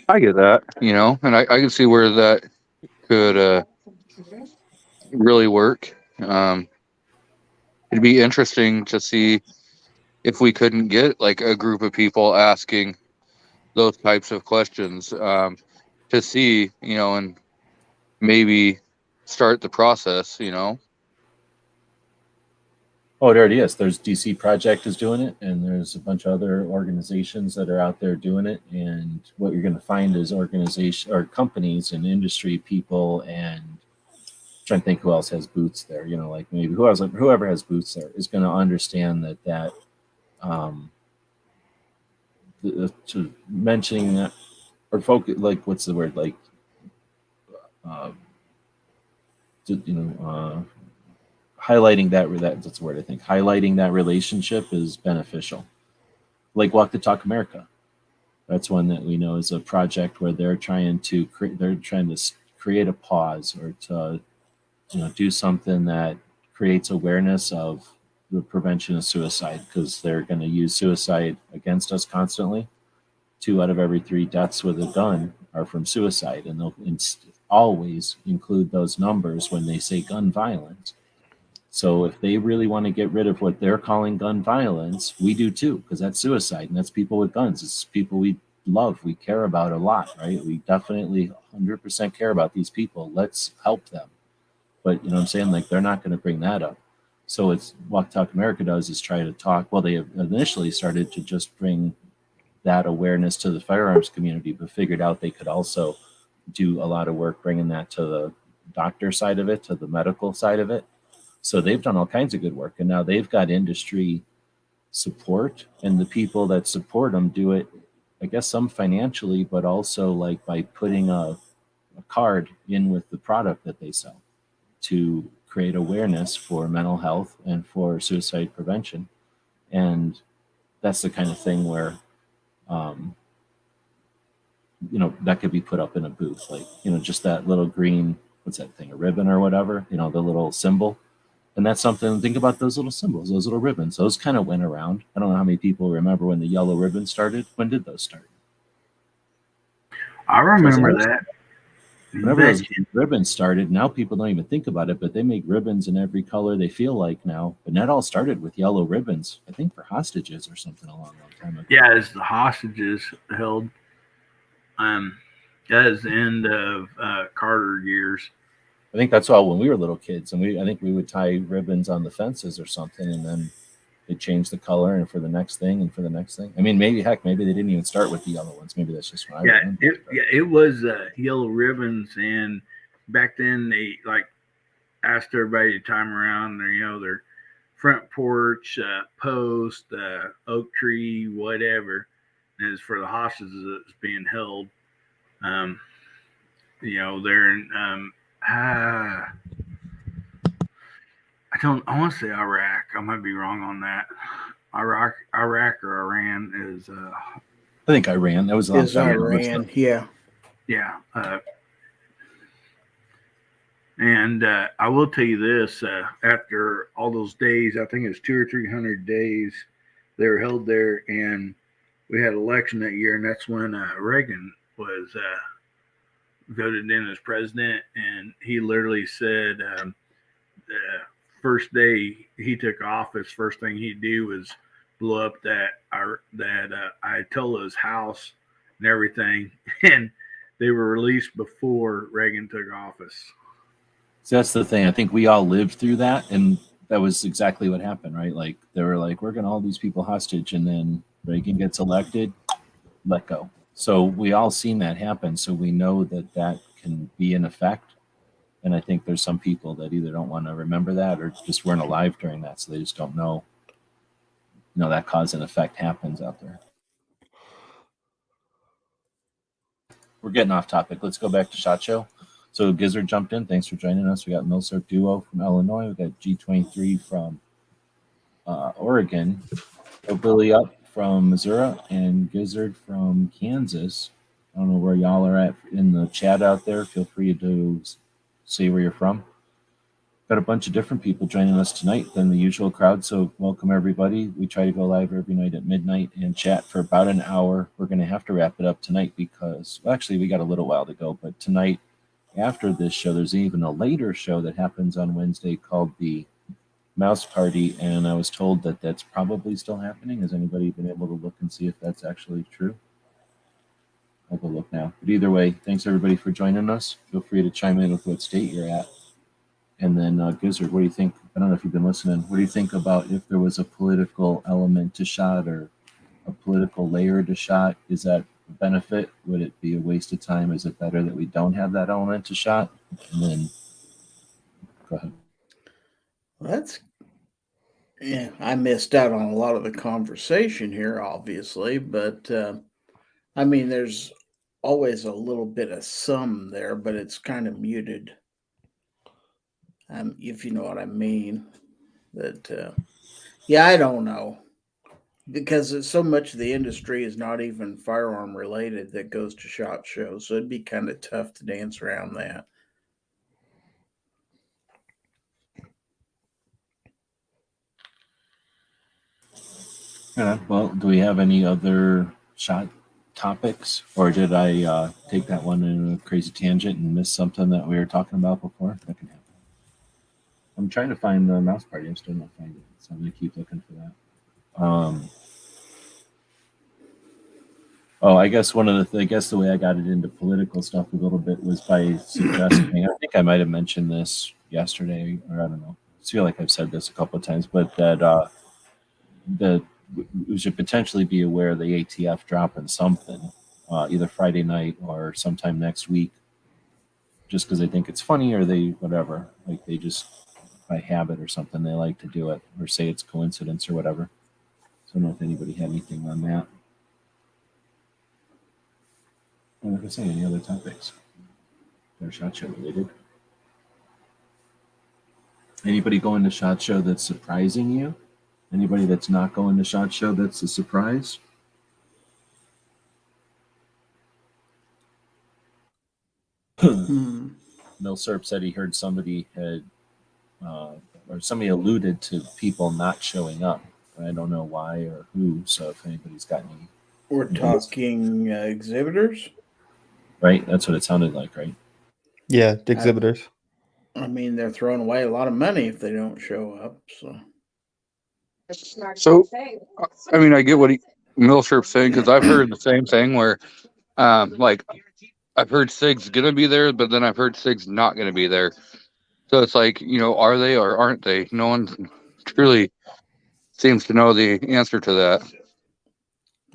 I get that, and I can see where that could really work. It'd be interesting to see if we couldn't get like a group of people asking those types of questions, to see, and maybe start the process, Oh, it already is. There's DC Project is doing it, and there's a bunch of other organizations that are out there doing it. And what you're going to find is organization or companies and industry people, and I'm trying to think who else has booths there. Like maybe whoever has booths there is going to understand that to mentioning that or focus, like what's the word, like highlighting that's the word I think. Highlighting that relationship is beneficial. Like Walk the Talk America, that's one that we know is a project where they're trying to create a pause or to do something that creates awareness of the prevention of suicide, because they're going to use suicide against us constantly. 2 out of every 3 deaths with a gun are from suicide, and they'll always include those numbers when they say gun violence. So if they really want to get rid of what they're calling gun violence, we do too, because that's suicide, and that's people with guns. It's people we love, we care about a lot, right? We definitely 100% care about these people. Let's help them. But you know what I'm saying? Like, they're not going to bring that up. So it's Walk Talk America does is try to talk. Well, they initially started to just bring that awareness to the firearms community, but figured out they could also do a lot of work bringing that to the doctor side of it, to the medical side of it. So they've done all kinds of good work, and now they've got industry support, and the people that support them do it, I guess, some financially, but also like by putting a card in with the product that they sell to create awareness for mental health and for suicide prevention. And that's the kind of thing where, um, that could be put up in a booth, like, just that little green, what's that thing, a ribbon or whatever, the little symbol. And that's something, think about those little symbols, those little ribbons. Those kind of went around. I don't know how many people remember when the yellow ribbon started. When did those start? I remember that. Whenever those ribbons started, now people don't even think about it, but they make ribbons in every color they feel like now. But that all started with yellow ribbons, I think for hostages or something a long time ago. Yeah, as the hostages held. That is the end of Carter years. I think that's all when we were little kids, and I think we would tie ribbons on the fences or something, and then they changed the color and for the next thing and for the next thing. I mean, maybe they didn't even start with the yellow ones. Maybe that's just what I remember. It was yellow ribbons, and back then they asked everybody to time around their front porch, post, oak tree, whatever. And it's for the hostages that's being held. They're in I want to say Iraq. I might be wrong on that. Iraq or Iran is. I think Iran. That was a long time ago. Iran. Yeah. Yeah. And I will tell you this: after all those days, I think it was 200 or 300 days, they were held there, and we had an election that year, and that's when Reagan was voted in as president, and he literally said the first day he took office, first thing he'd do was blow up that Ayatollah's house and everything, and they were released before Reagan took office. So that's the thing. I think we all lived through that, and that was exactly what happened, right? Like, they were like, we're going to hold these people hostage, and then Reagan gets elected, let go. So we all seen that happen. So we know that can be in effect. And I think there's some people that either don't want to remember that or just weren't alive during that. So they just don't know, that cause and effect happens out there. We're getting off topic. Let's go back to SHOT Show. So Gizzard jumped in. Thanks for joining us. We got Milsurf Duo from Illinois. We got G23 from Oregon. Billy Up from Missouri and Gizzard from Kansas. I don't know where y'all are at in the chat out there. Feel free to say where you're from. Got a bunch of different people joining us tonight than the usual crowd, so welcome everybody. We try to go live every night at midnight and chat for about an hour. We're going to have to wrap it up tonight because, well, actually, we got a little while to go, but tonight, after this show, there's even a later show that happens on Wednesday called the Mouse Party, and I was told that that's probably still happening. Has anybody been able to look and see if that's actually true? I'll go look now. But either way, thanks everybody for joining us. Feel free to chime in with what state you're at. And then Gizzard, what do you think? I don't know if you've been listening. What do you think about if there was a political element to SHOT or a political layer to SHOT? Is that a benefit? Would it be a waste of time? Is it better that we don't have that element to SHOT? And then go ahead. Well, I missed out on a lot of the conversation here, obviously, but I mean, there's always a little bit of some there, but it's kind of muted. If you know what I mean. That, I don't know, because so much of the industry is not even firearm related that goes to SHOT Shows, so it'd be kind of tough to dance around that. Yeah, well, do we have any other shot topics, or did I take that one in a crazy tangent and miss something that we were talking about before? That can happen. I'm trying to find the mouse party. I'm still not finding it, so I'm gonna keep looking for that. Oh, I guess I guess the way I got it into political stuff a little bit was by suggesting. I think I might have mentioned this yesterday, or I don't know. I feel like I've said this a couple of times, but that we should potentially be aware of the ATF dropping something, either Friday night or sometime next week, just because they think it's funny or they whatever, like they just by habit or something they like to do it or say it's coincidence or whatever. So I don't know if anybody had anything on that. I'm not gonna say any other topics. They're SHOT Show related. Anybody going to SHOT Show that's surprising you? Anybody that's not going to SHOT Show that's a surprise? Hmm. Milsurp said he heard somebody had, or somebody alluded to people not showing up. I don't know why or who. So if anybody's got any, We're talking exhibitors. right? That's what it sounded like, right? Yeah, the exhibitors. I mean, they're throwing away a lot of money if they don't show up. So, I mean, I get what Milsurp's saying because I've heard the same thing where, like, I've heard Sig's gonna be there, but then I've heard Sig's not gonna be there. So it's like, are they or aren't they? No one truly seems to know the answer to that.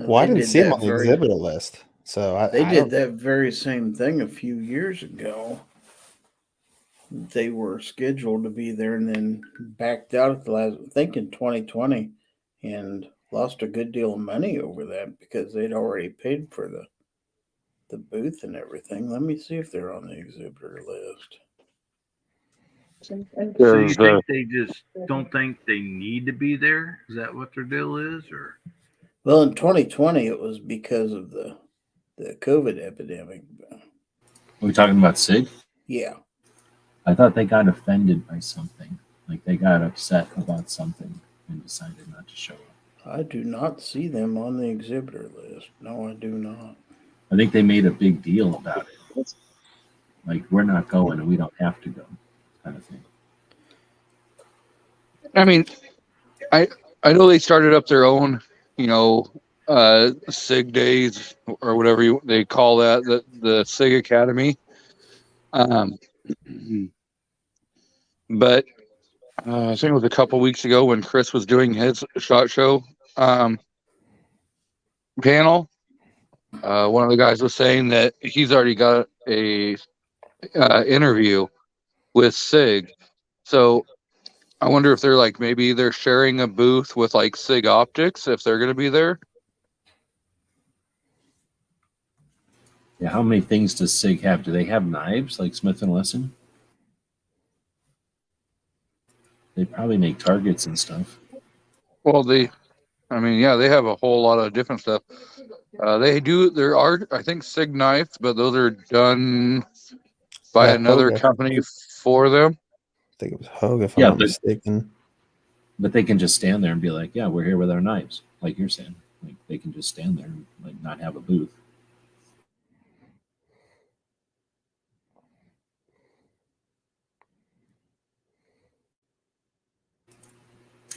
Well, I They didn't did see him that on the very- exhibitor list, so They I did don't. that very same thing a few years ago. They were scheduled to be there and then backed out at the last, I think in 2020, and lost a good deal of money over that because they'd already paid for the booth and everything. Let me see if they're on the exhibitor list. So you There's, think they just don't think they need to be there? Is that what their deal is, or? Well, in 2020, it was because of the COVID epidemic. Are we talking about SIG? Yeah, I thought they got offended by something. Like they got upset about something and decided not to show up. I do not see them on the exhibitor list. No, I do not. I think they made a big deal about it. Like we're not going and we don't have to go, kind of thing. I mean, I know they started up their own, SIG days or whatever they call that, the SIG Academy. But I think it was a couple weeks ago when Chris was doing his SHOT Show panel. One of the guys was saying that he's already got a interview with SIG. So I wonder if they're like maybe they're sharing a booth with like SIG Optics if they're going to be there. Yeah, how many things does SIG have? Do they have knives like Smith and Wesson? They probably make targets and stuff. Well, they have a whole lot of different stuff. There are, I think, SIG knives, but those are done by Yeah, another Hoga. company for them. I think it was Hogue, if Yeah, I'm not but- mistaken. But they can just stand there and be like, "Yeah, we're here with our knives," like you're saying. Like they can just stand there and like not have a booth.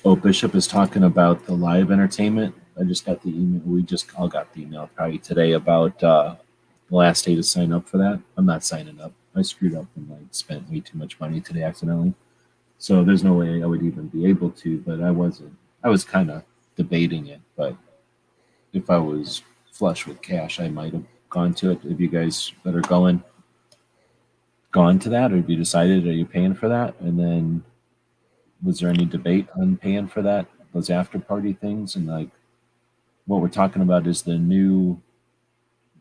Oh, Bishop is talking about the live entertainment. I just got the email. We just all got the email probably today about the last day to sign up for that. I'm not signing up. I screwed up and like spent way too much money today accidentally. So there's no way I would even be able to. But I wasn't. I was kind of debating it. But if I was flush with cash, I might have gone to it. If you guys that are going, gone to that, or have you decided? Are you paying for that? And then was there any debate on paying for that, those after party things? And like what we're talking about is the new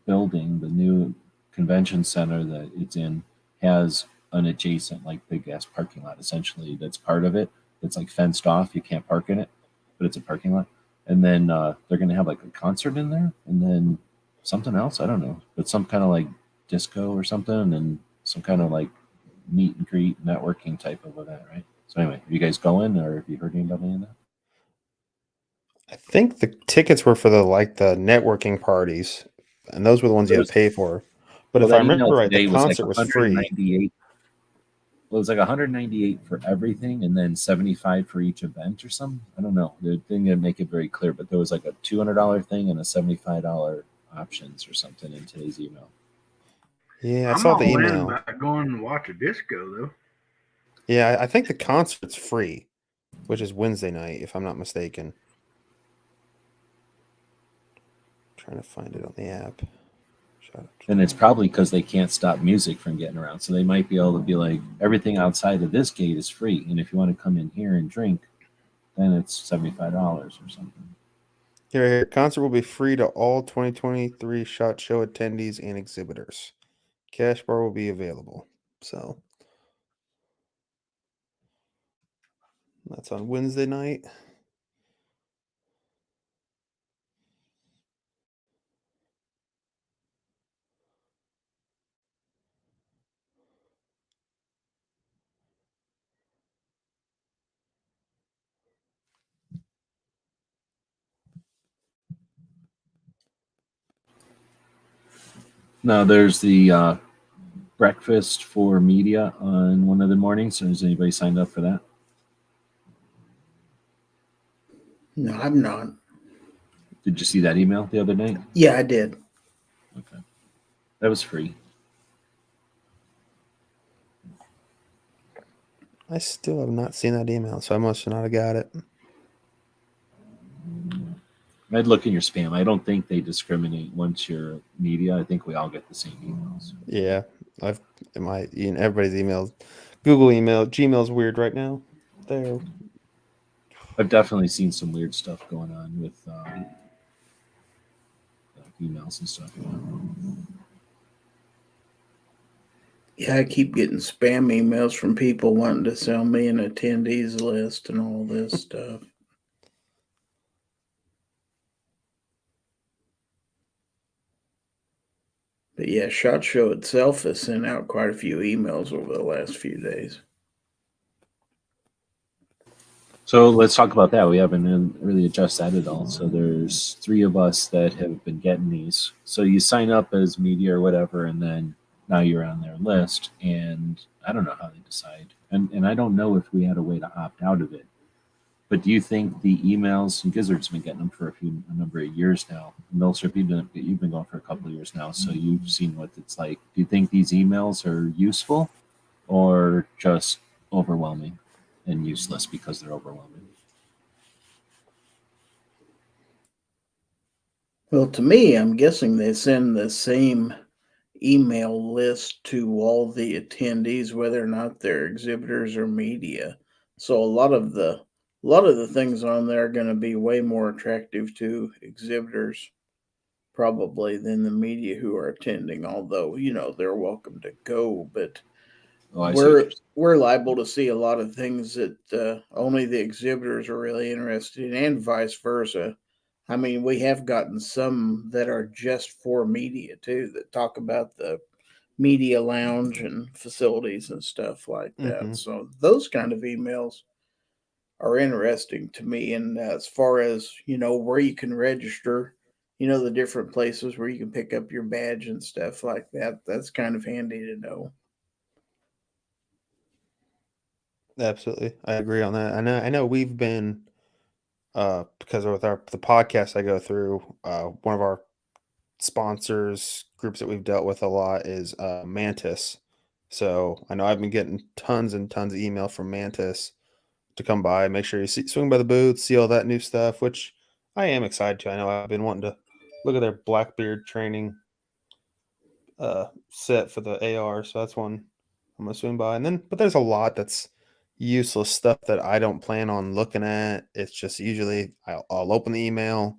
building, the new convention center that it's in has an adjacent like big ass parking lot essentially that's part of it. That's like fenced off. You can't park in it, but it's a parking lot. And then they're gonna have like a concert in there and then something else, I don't know, but some kind of like disco or something, and then some kind of like meet and greet networking type of event, right? So anyway, are you guys going or have you heard anybody in that? I think the tickets were for the networking parties, and those were the ones you had to pay for. But Well, if I that email remember right, today the was like concert was free. 198. Well, it was like 198 for everything, and then 75 for each event or something. I don't know. They didn't make it very clear, but there was like a $200 thing and a $75 options or something in today's email. Yeah, I I'm saw all the in email. about going to watch a disco though. Yeah, I think the concert's free, which is Wednesday night, if I'm not mistaken. Trying to find it on the app. Shut up. And it's probably because they can't stop music from getting around. So they might be able to be like, everything outside of this gate is free. And if you want to come in here and drink, then it's $75 or something. Here, concert will be free to all 2023 SHOT Show attendees and exhibitors. Cash bar will be available. So that's on Wednesday night. Now there's the breakfast for media on one of the mornings. So has anybody signed up for that? No, I'm not. Did you see that email the other night? Yeah, I did. Okay. That was free. I still have not seen that email, so I must not have got it. I'd look in your spam. I don't think they discriminate once you're media. I think we all get the same emails. Yeah, everybody's emails, Google email, Gmail's weird right now. There. I've definitely seen some weird stuff going on with emails and stuff. Yeah, I keep getting spam emails from people wanting to sell me an attendees list and all this stuff. But yeah, SHOT Show itself has sent out quite a few emails over the last few days. So let's talk about that. We haven't really addressed that at all. So there's 3 of us that have been getting these. So you sign up as media or whatever, and then now you're on their list. And I don't know how they decide. And I don't know if we had a way to opt out of it. But do you think the emails, and Gizzard's been getting them for a number of years now. Milstrip, you've been going for a couple of years now, so you've seen what it's like. Do you think these emails are useful or just overwhelming and useless because they're overwhelming? Well, to me, I'm guessing they send the same email list to all the attendees, whether or not they're exhibitors or media. So a lot of the things on there are going to be way more attractive to exhibitors probably than the media who are attending, although they're welcome to go, but Oh, I see what you're saying. we're liable to see a lot of things that only the exhibitors are really interested in, and vice versa. I mean, we have gotten some that are just for media too, that talk about the media lounge and facilities and stuff like that. Mhm. So those kind of emails are interesting to me. And as far as where you can register, the different places where you can pick up your badge and stuff like that, that's kind of handy to know. Absolutely, I agree on that. I know we've been because with the podcast I go through, one of our sponsors groups that we've dealt with a lot is Mantis. So I know I've been getting tons and tons of email from Mantis to come by, make sure you swing by the booth, see all that new stuff, which I am excited to. I know I've been wanting to look at their Blackbeard training set for the AR, so that's one I'm gonna swing by. And then, but there's a lot that's useless stuff that I don't plan on looking at. It's just usually I'll open the email.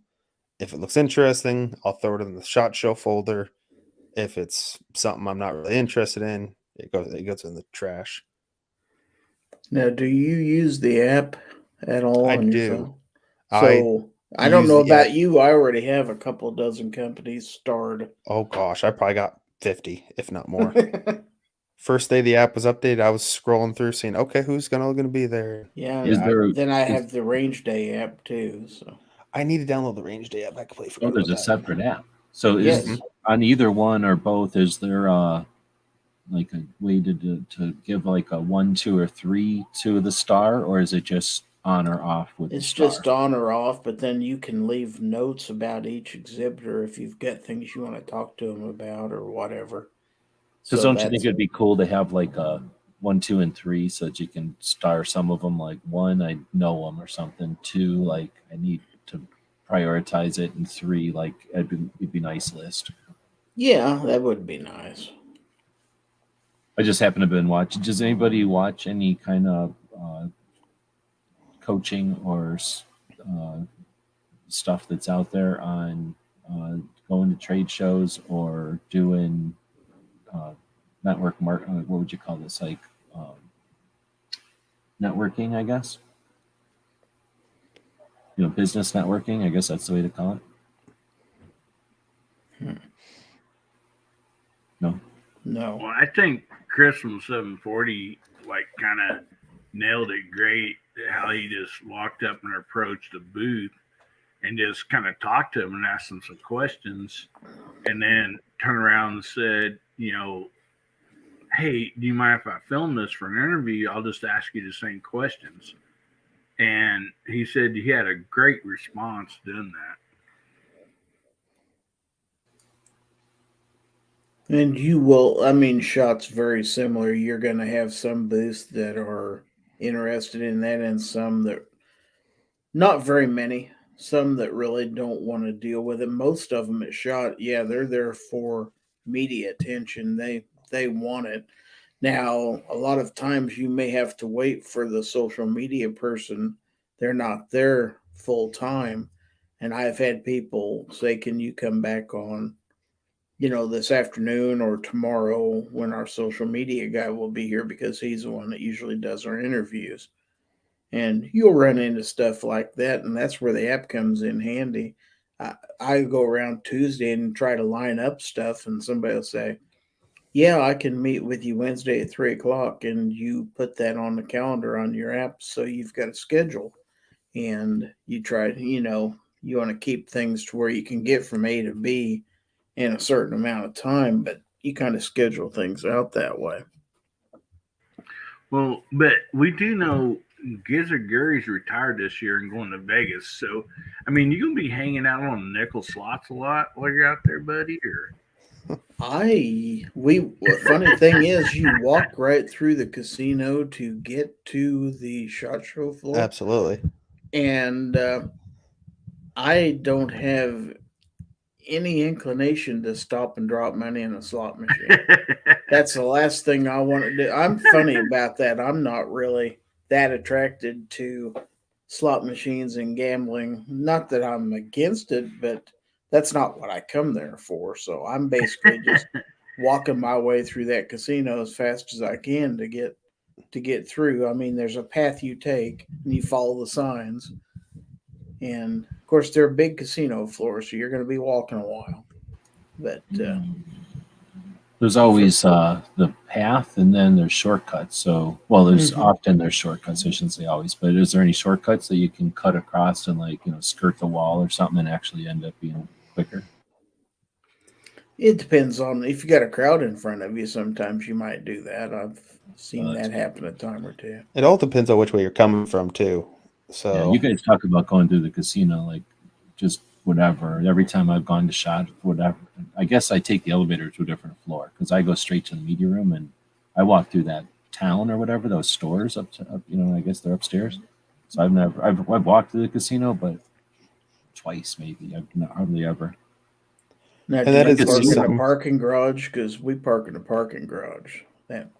If it looks interesting, I'll throw it in the SHOT Show folder. If it's something I'm not really interested in, it goes in the trash. Now, do you use the app at all I on your do. phone? So I don't use know the app. about you. I already have a couple dozen companies starred. Oh gosh, I probably got 50, if not more. First day the app was updated, I was scrolling through, seeing okay, who's gonna be there. Yeah, Is there then I is- have the Range Day app too. So I need to download the Range Day app. I completely forgot Oh, there's a about that. separate app. So Yes. is on either one or both, is there like a way to give like a 1, 2, or 3 to the star, or is it just on or off with the It's star? just on or off, but then you can leave notes about each exhibitor if you've got things you want to talk to them about or whatever. Because So don't you think that's it'd be cool to have like a 1, 2, and 3 so that you can star some of them? Like 1, I know them or something. 2, like I need to prioritize it, and 3, like it'd be nice list. yeah, that would be nice. I just happen to have been watching. Does anybody watch any kind of coaching or stuff that's out there on going to trade shows or doing network what would you call this, like networking, I guess, business networking, I guess that's the way to call it. No. No. Well, I think Chris from 740 like kind of nailed it great. How he just walked up and approached the booth and just kind of talked to him and asked him some questions, and then turned around and said, hey, do you mind if I film this for an interview? I'll just ask you the same questions. And he said he had a great response doing that. And you will, I mean, Shot's very similar. You're going to have some booths that are interested in that and some that, not very many, some that really don't want to deal with it. Most of them at Shot, yeah, they're there for media attention. They want it. Now, a lot of times you may have to wait for the social media person. They're not there full time. And I've had people say, can you come back on, this afternoon or tomorrow when our social media guy will be here, because he's the one that usually does our interviews. And you'll run into stuff like that. And that's where the app comes in handy. I go around Tuesday and try to line up stuff, and somebody will say, yeah, I can meet with you Wednesday at 3:00, and you put that on the calendar on your app. So you've got a schedule, and you try, you want to keep things to where you can get from A to B in a certain amount of time, but you kind of schedule things out that way. Well, but we do know Gizzard Gary's retired this year and going to Vegas. So, I mean, you gonna be hanging out on nickel slots a lot while you're out there, buddy, or? Funny thing is, you walk right through the casino to get to the SHOT Show floor. Absolutely. And I don't have any inclination to stop and drop money in a slot machine. That's the last thing I want to do. I'm funny about that. I'm not really that attracted to slot machines and gambling. Not that I'm against it, but that's not what I come there for. So I'm basically just walking my way through that casino as fast as I can to get through. I mean, there's a path you take and you follow the signs. And of course, they're a big casino floor, so you're going to be walking a while. But there's always the path, and then there's shortcuts. So, there's often there's shortcuts. I shouldn't say always, but is there any shortcuts that you can cut across and skirt the wall or something and actually end up being quicker? It depends on if you got a crowd in front of you. Sometimes you might do that. I've seen that happen a time or two. It all depends on which way you're coming from, too. So yeah, you guys talk about going through the casino, like just whatever. Every time I've gone to SHOT, whatever, I guess I take the elevator to a different floor because I go straight to the media room and I walk through that town or whatever, those stores up, I guess they're upstairs. So I've walked through the casino, but twice maybe. I've not hardly ever. Now, And do that you is park in a something. parking garage? Because we park in a parking garage. That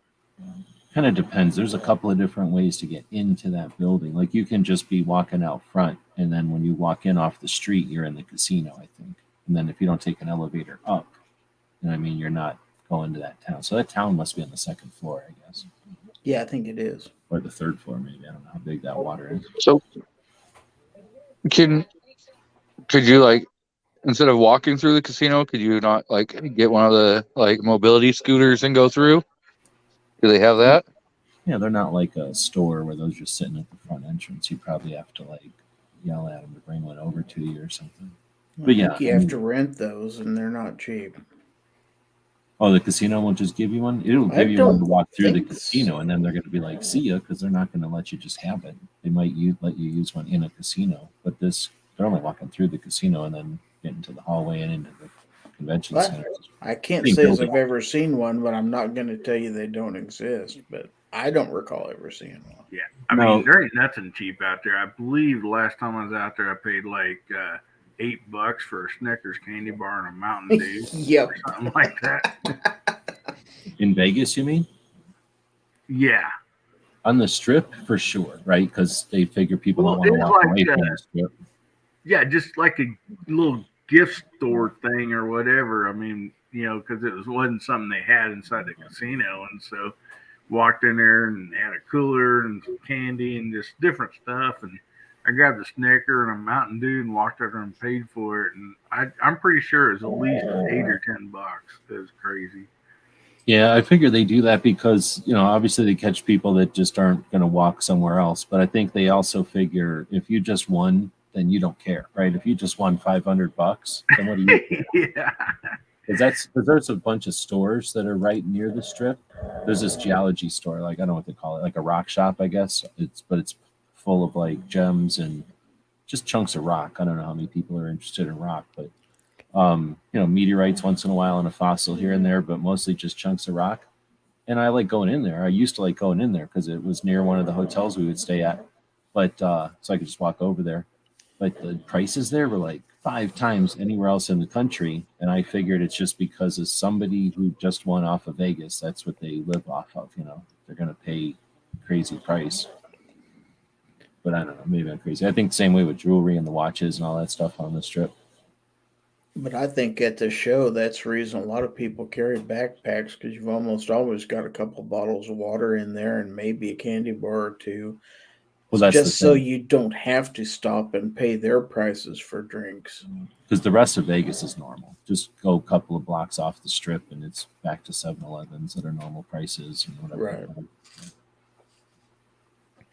Kind of depends. There's a couple of different ways to get into that building. Like you can just be walking out front, and then when you walk in off the street, you're in the casino, I think. And then if you don't take an elevator up, you're not going to that town. So that town must be on the second floor, I guess. yeah, I think it is. Or the third floor, maybe. I don't know how big that water is. So, could you instead of walking through the casino, could you not get one of the mobility scooters and go through? Do they have that? Yeah, they're not like a store where those are just sitting at the front entrance. You probably have to yell at them to bring one over to you or something. I But yeah, think you I have mean- to rent those, and they're not cheap. Oh, the casino won't just give you one. It'll I give you one to don't walk through the think casino, so. and then they're going to be like, "See ya," because they're not going to let you just have it. They might let you use one in a casino, but they're only walking through the casino and then getting to the hallway and into the convention What? center. I can't Same say as building. I've ever seen one, but I'm not going to tell you they don't exist. But I don't recall ever seeing one. Yeah, I No. mean, there ain't nothing cheap out there. I believe the last time I was out there, I paid like $8 for a Snickers candy bar and a Mountain Dew, Yep. or something like that. In Vegas, you mean? Yeah, On the strip, for sure, right? Because they figure people Well, don't want to it was walk like, away from the strip. yeah, just like a little gift store thing or whatever. I mean, because it wasn't something they had inside the casino, and so walked in there and had a cooler and some candy and just different stuff. And I grabbed a Snicker and a Mountain Dew and walked over and paid for it. And I'm pretty sure it was at least $8 or $10. It was crazy. Yeah, I figure they do that because, obviously they catch people that just aren't going to walk somewhere else. But I think they also figure if you just won, then you don't care, right? If you just won $500, then what do you care? Yeah. Because there's a bunch of stores that are right near the strip. There's this geology store, like I don't know what they call it, like a rock shop, I guess. It's full of like gems and just chunks of rock. I don't know how many people are interested in rock, but meteorites once in a while and a fossil here and there, but mostly just chunks of rock. And I like going in there. I used to like going in there because it was near one of the hotels we would stay at, but so I could just walk over there. But the prices there were like 5 times anywhere else in the country, and I figured it's just because as somebody who just won off of Vegas, that's what they live off of. They're going to pay crazy price. But I don't know, maybe I'm crazy. I think the same way with jewelry and the watches and all that stuff on the strip. But I think at the show, that's the reason a lot of people carry backpacks because you've almost always got a couple bottles of water in there and maybe a candy bar or two. Well, that's just the so thing. you don't have to stop and pay their prices for drinks. Because the rest of Vegas is normal. Just go a couple of blocks off the strip, and it's back to 7-Elevens that are normal prices and whatever. Right.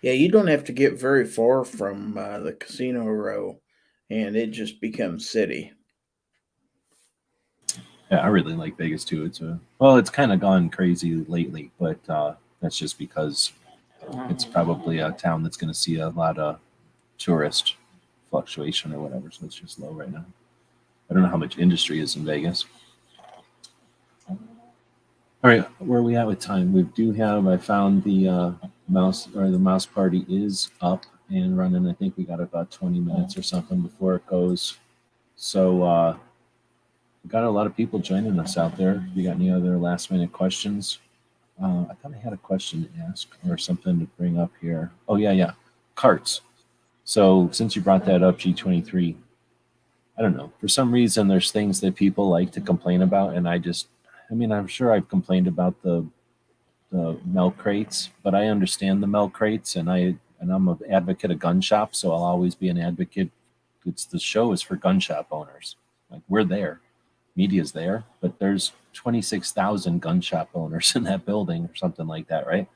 Yeah, you don't have to get very far from the casino row, and it just becomes city. Yeah, I really like Vegas too. It's kind of gone crazy lately, but that's just because it's probably a town that's going to see a lot of tourist fluctuation or whatever, so it's just low right now. I don't know how much industry is in Vegas. All right, where are we at with time? I found the mouse party is up and running. I think we got about 20 minutes or something before it goes. So we got a lot of people joining us out there. If you got any other last minute questions? I thought I had a question to ask or something to bring up here. Oh, yeah. Carts. So since you brought that up, G23, I don't know. For some reason, there's things that people like to complain about. And I'm sure I've complained about the milk crates, but I understand the milk crates and I'm an advocate of gun shops. So I'll always be an advocate. The show is for gun shop owners. Like we're there. Media's there, but there's 26,000 gun shop owners in that building or something like that, right?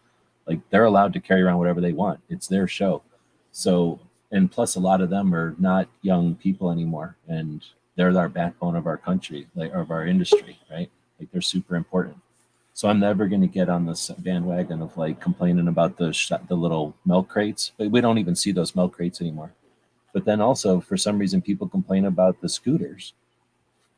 Like they're allowed to carry around whatever they want. It's their show. So, and plus a lot of them are not young people anymore, and they're our backbone of our country, like of our industry, right? Like they're super important. So I'm never going to get on this bandwagon of like complaining about the little milk crates. We don't even see those milk crates anymore. But then also for some reason people complain about the scooters.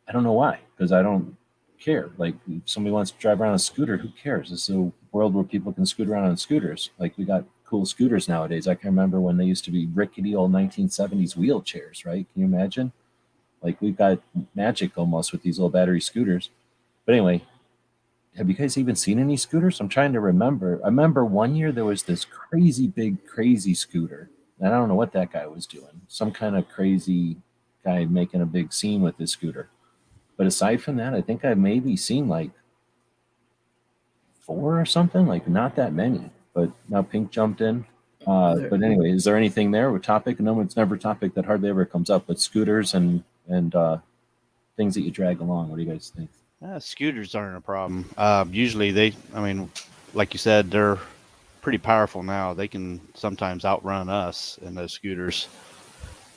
I don't know why, because I don't care. Like, if somebody wants to drive around a scooter, who cares? This is a world where people can scoot around on scooters. Like, we got cool scooters nowadays. I can remember when they used to be rickety old 1970s wheelchairs, right? Can you imagine? Like, we've got magic almost with these little battery scooters. But anyway, have you guys even seen any scooters? I'm trying to remember. I remember one year there was this crazy big, crazy scooter. And I don't know what that guy was doing. Some kind of crazy guy making a big scene with his scooter. But aside from that, I think I've maybe seen like 4 or something, like not that many. But now Pink jumped in. But anyway, is there anything there with topic? No, it's never a topic that hardly ever comes up, but scooters and things that you drag along. What do you guys think? Scooters aren't a problem. Usually like you said, they're pretty powerful now. They can sometimes outrun us in those scooters.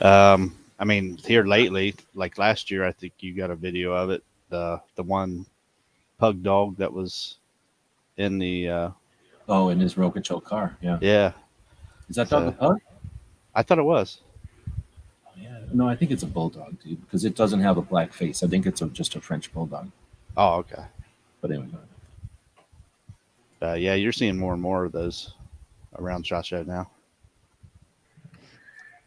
I mean, here lately, like last year, I think you got a video of it. The one pug dog that was in the Oh, in his Rocacho car. Yeah. yeah. Is that dog a pug? I thought it was. Oh, yeah. No, I think it's a bulldog, dude, because it doesn't have a black face. I think it's just a French bulldog. Oh, okay. But anyway, Yeah, you're seeing more and more of those around SHOT Show now.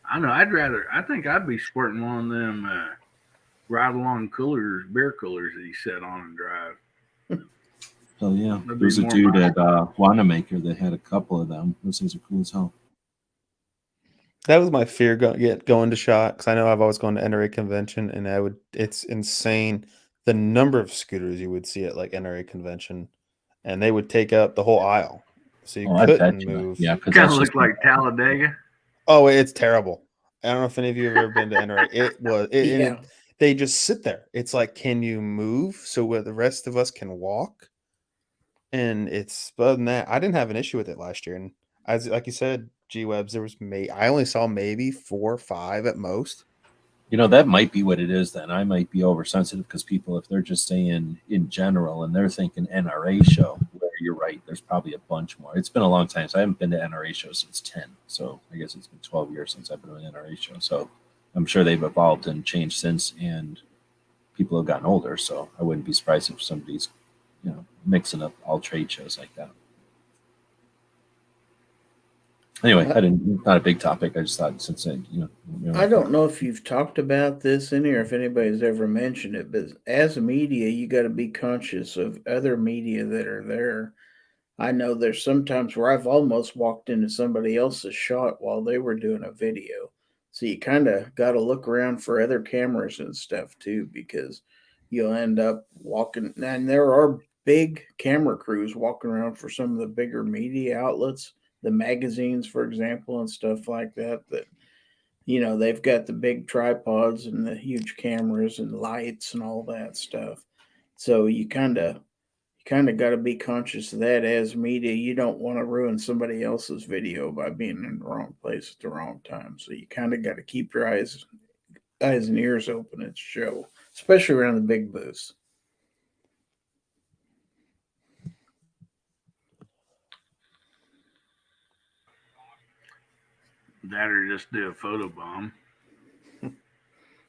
I know. I think I'd be sporting one of them ride along coolers, beer coolers that you set on and drive. so yeah, That'd be there's a more dude my- at Wanamaker that had a couple of them. Those things are cool as hell. That was my fear going to SHOT, because I know I've always gone to NRA convention, and it's insane the number of scooters you would see at like NRA convention, and they would take up the whole aisle, so you I bet couldn't you. move. Yeah, because Kind of look like Talladega. Oh, it's terrible. I don't know if any of you have ever been to NRA. Yeah. They just sit there. It's like, can you move so where the rest of us can walk? And it's other than that, I didn't have an issue with it last year. And as like you said, G-Webs, there was I only saw maybe 4 or 5 at most. You know, that might be what it is then. I might be oversensitive because people, if they're just saying in general and they're thinking NRA show, where you're right, there's probably a bunch more. It's been a long time. So I haven't been to NRA show since 10. So I guess it's been 12 years since I've been to an NRA show. So I'm sure they've evolved and changed since, and people have gotten older. So I wouldn't be surprised if somebody's, mixing up all trade shows like that. Anyway, not a big topic. I just thought since I don't know if you've talked about this in here, if anybody's ever mentioned it, but as a media, you got to be conscious of other media that are there. I know there's sometimes where I've almost walked into somebody else's shot while they were doing a video. So you kind of got to look around for other cameras and stuff too, because you'll end up walking. And there are big camera crews walking around for some of the bigger media outlets, the magazines, for example, and stuff like that, they've got the big tripods and the huge cameras and lights and all that stuff. So you kind of got to be conscious of that as media. You don't want to ruin somebody else's video by being in the wrong place at the wrong time. So you kind of got to keep your eyes and ears open at the show, especially around the big booths. That or just do a photo bomb.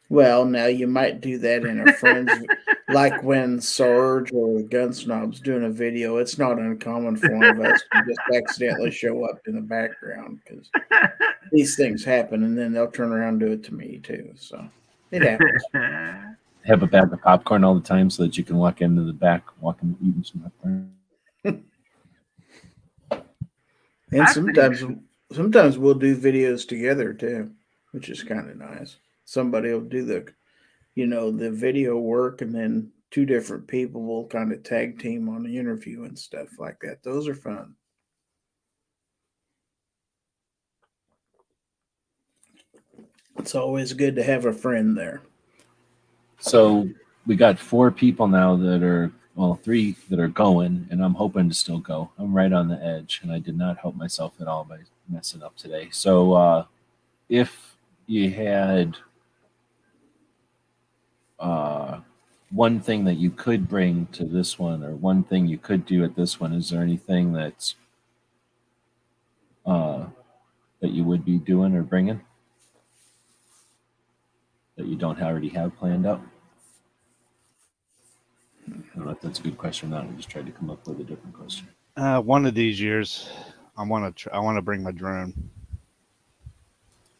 Well, now you might do that in a friend's, like when Sarge or Gun Snob's doing a video. It's not uncommon for one of us to just accidentally show up in the background because these things happen, and then they'll turn around and do it to me too. So it happens. have a bag of popcorn all the time so that you can walk into the back, eating some popcorn. And sometimes we'll do videos together too, which is kind of nice. Somebody will do the video work, and then 2 different people will kind of tag team on the interview and stuff like that. Those are fun. It's always good to have a friend there. So we got 4 people now that are, 3 that are going, and I'm hoping to still go. I'm right on the edge, and I did not help myself at all by messing up today. So if you had one thing that you could bring to this one, or one thing you could do at this one, is there anything that's that you would be doing or bringing that you don't already have planned up? I don't know if that's a good question or not. I just tried to come up with a different question. One of these years, I want to bring my drone.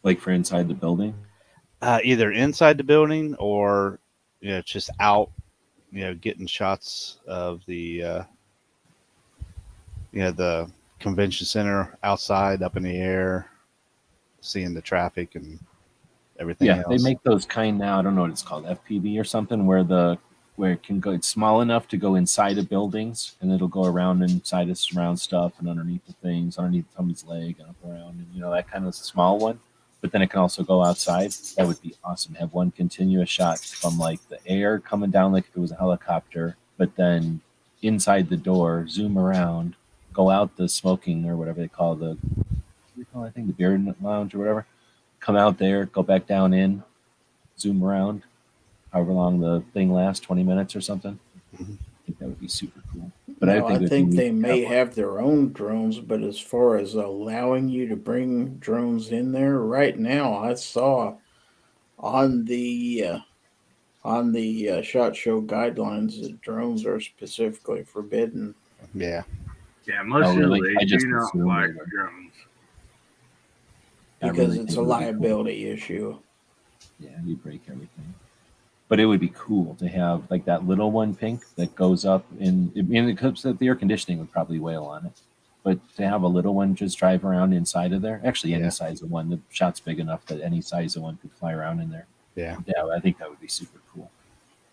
Like for inside the building? Either inside the building or just out, getting shots of the the convention center outside, up in the air, seeing the traffic and everything else. They make those kind now. I don't know what it's called, FPV or something, where it can go. It's small enough to go inside of buildings, and it'll go around inside of surround stuff and underneath the things, underneath somebody's leg and up around, and that kind of small one. But then it can also go outside. That would be awesome. Have one continuous shot from like the air coming down, like if it was a helicopter, but then inside the door, zoom around, go out the smoking or whatever they call the beer lounge or whatever, come out there, go back down in, zoom around, however long the thing lasts, 20 minutes or something. I think that would be super cool. But Now, I I think, think they may have their own drones, but as far as allowing you to bring drones in there, right now, I saw on the SHOT Show guidelines that drones are specifically forbidden. Yeah. Yeah, most Oh, really? of I they just do not assumed like they were. drones. I Because really it's think a it would be cool. liability issue. Yeah, you break everything. But it would be cool to have like that little one, Pink, that goes up in. I mean, it comes that the air conditioning would probably wail on it. But to have a little one just drive around inside of there, actually any Yeah. size of one, the shot's big enough that any size of one could fly around in there. Yeah. Yeah, I think that would be super cool.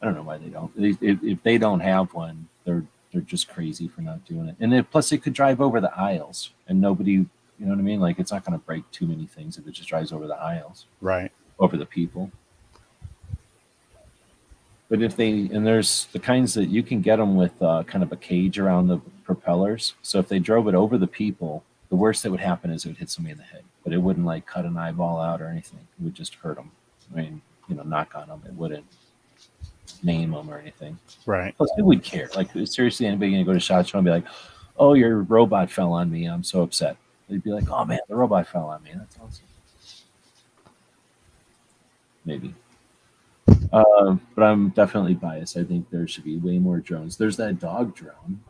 I don't know why they don't. If they don't have one, they're just crazy for not doing it. And then, plus, it could drive over the aisles, and nobody, you know what I mean? Like, it's not going to break too many things if it just drives over the aisles, Right. over the people. But if they, and there's the kinds that you can get them with kind of a cage around the propellers. So if they drove it over the people, the worst that would happen is it would hit somebody in the head, but it wouldn't like cut an eyeball out or anything. It would just hurt them. I mean, knock on them. It wouldn't maim them or anything. Right. Plus, who would care? Like, seriously, anybody gonna go to SHOT Show and be like, "Oh, your robot fell on me. I'm so upset." They'd be like, "Oh man, the robot fell on me. That's awesome." Maybe. But I'm definitely biased. I think there should be way more drones. There's that dog drone,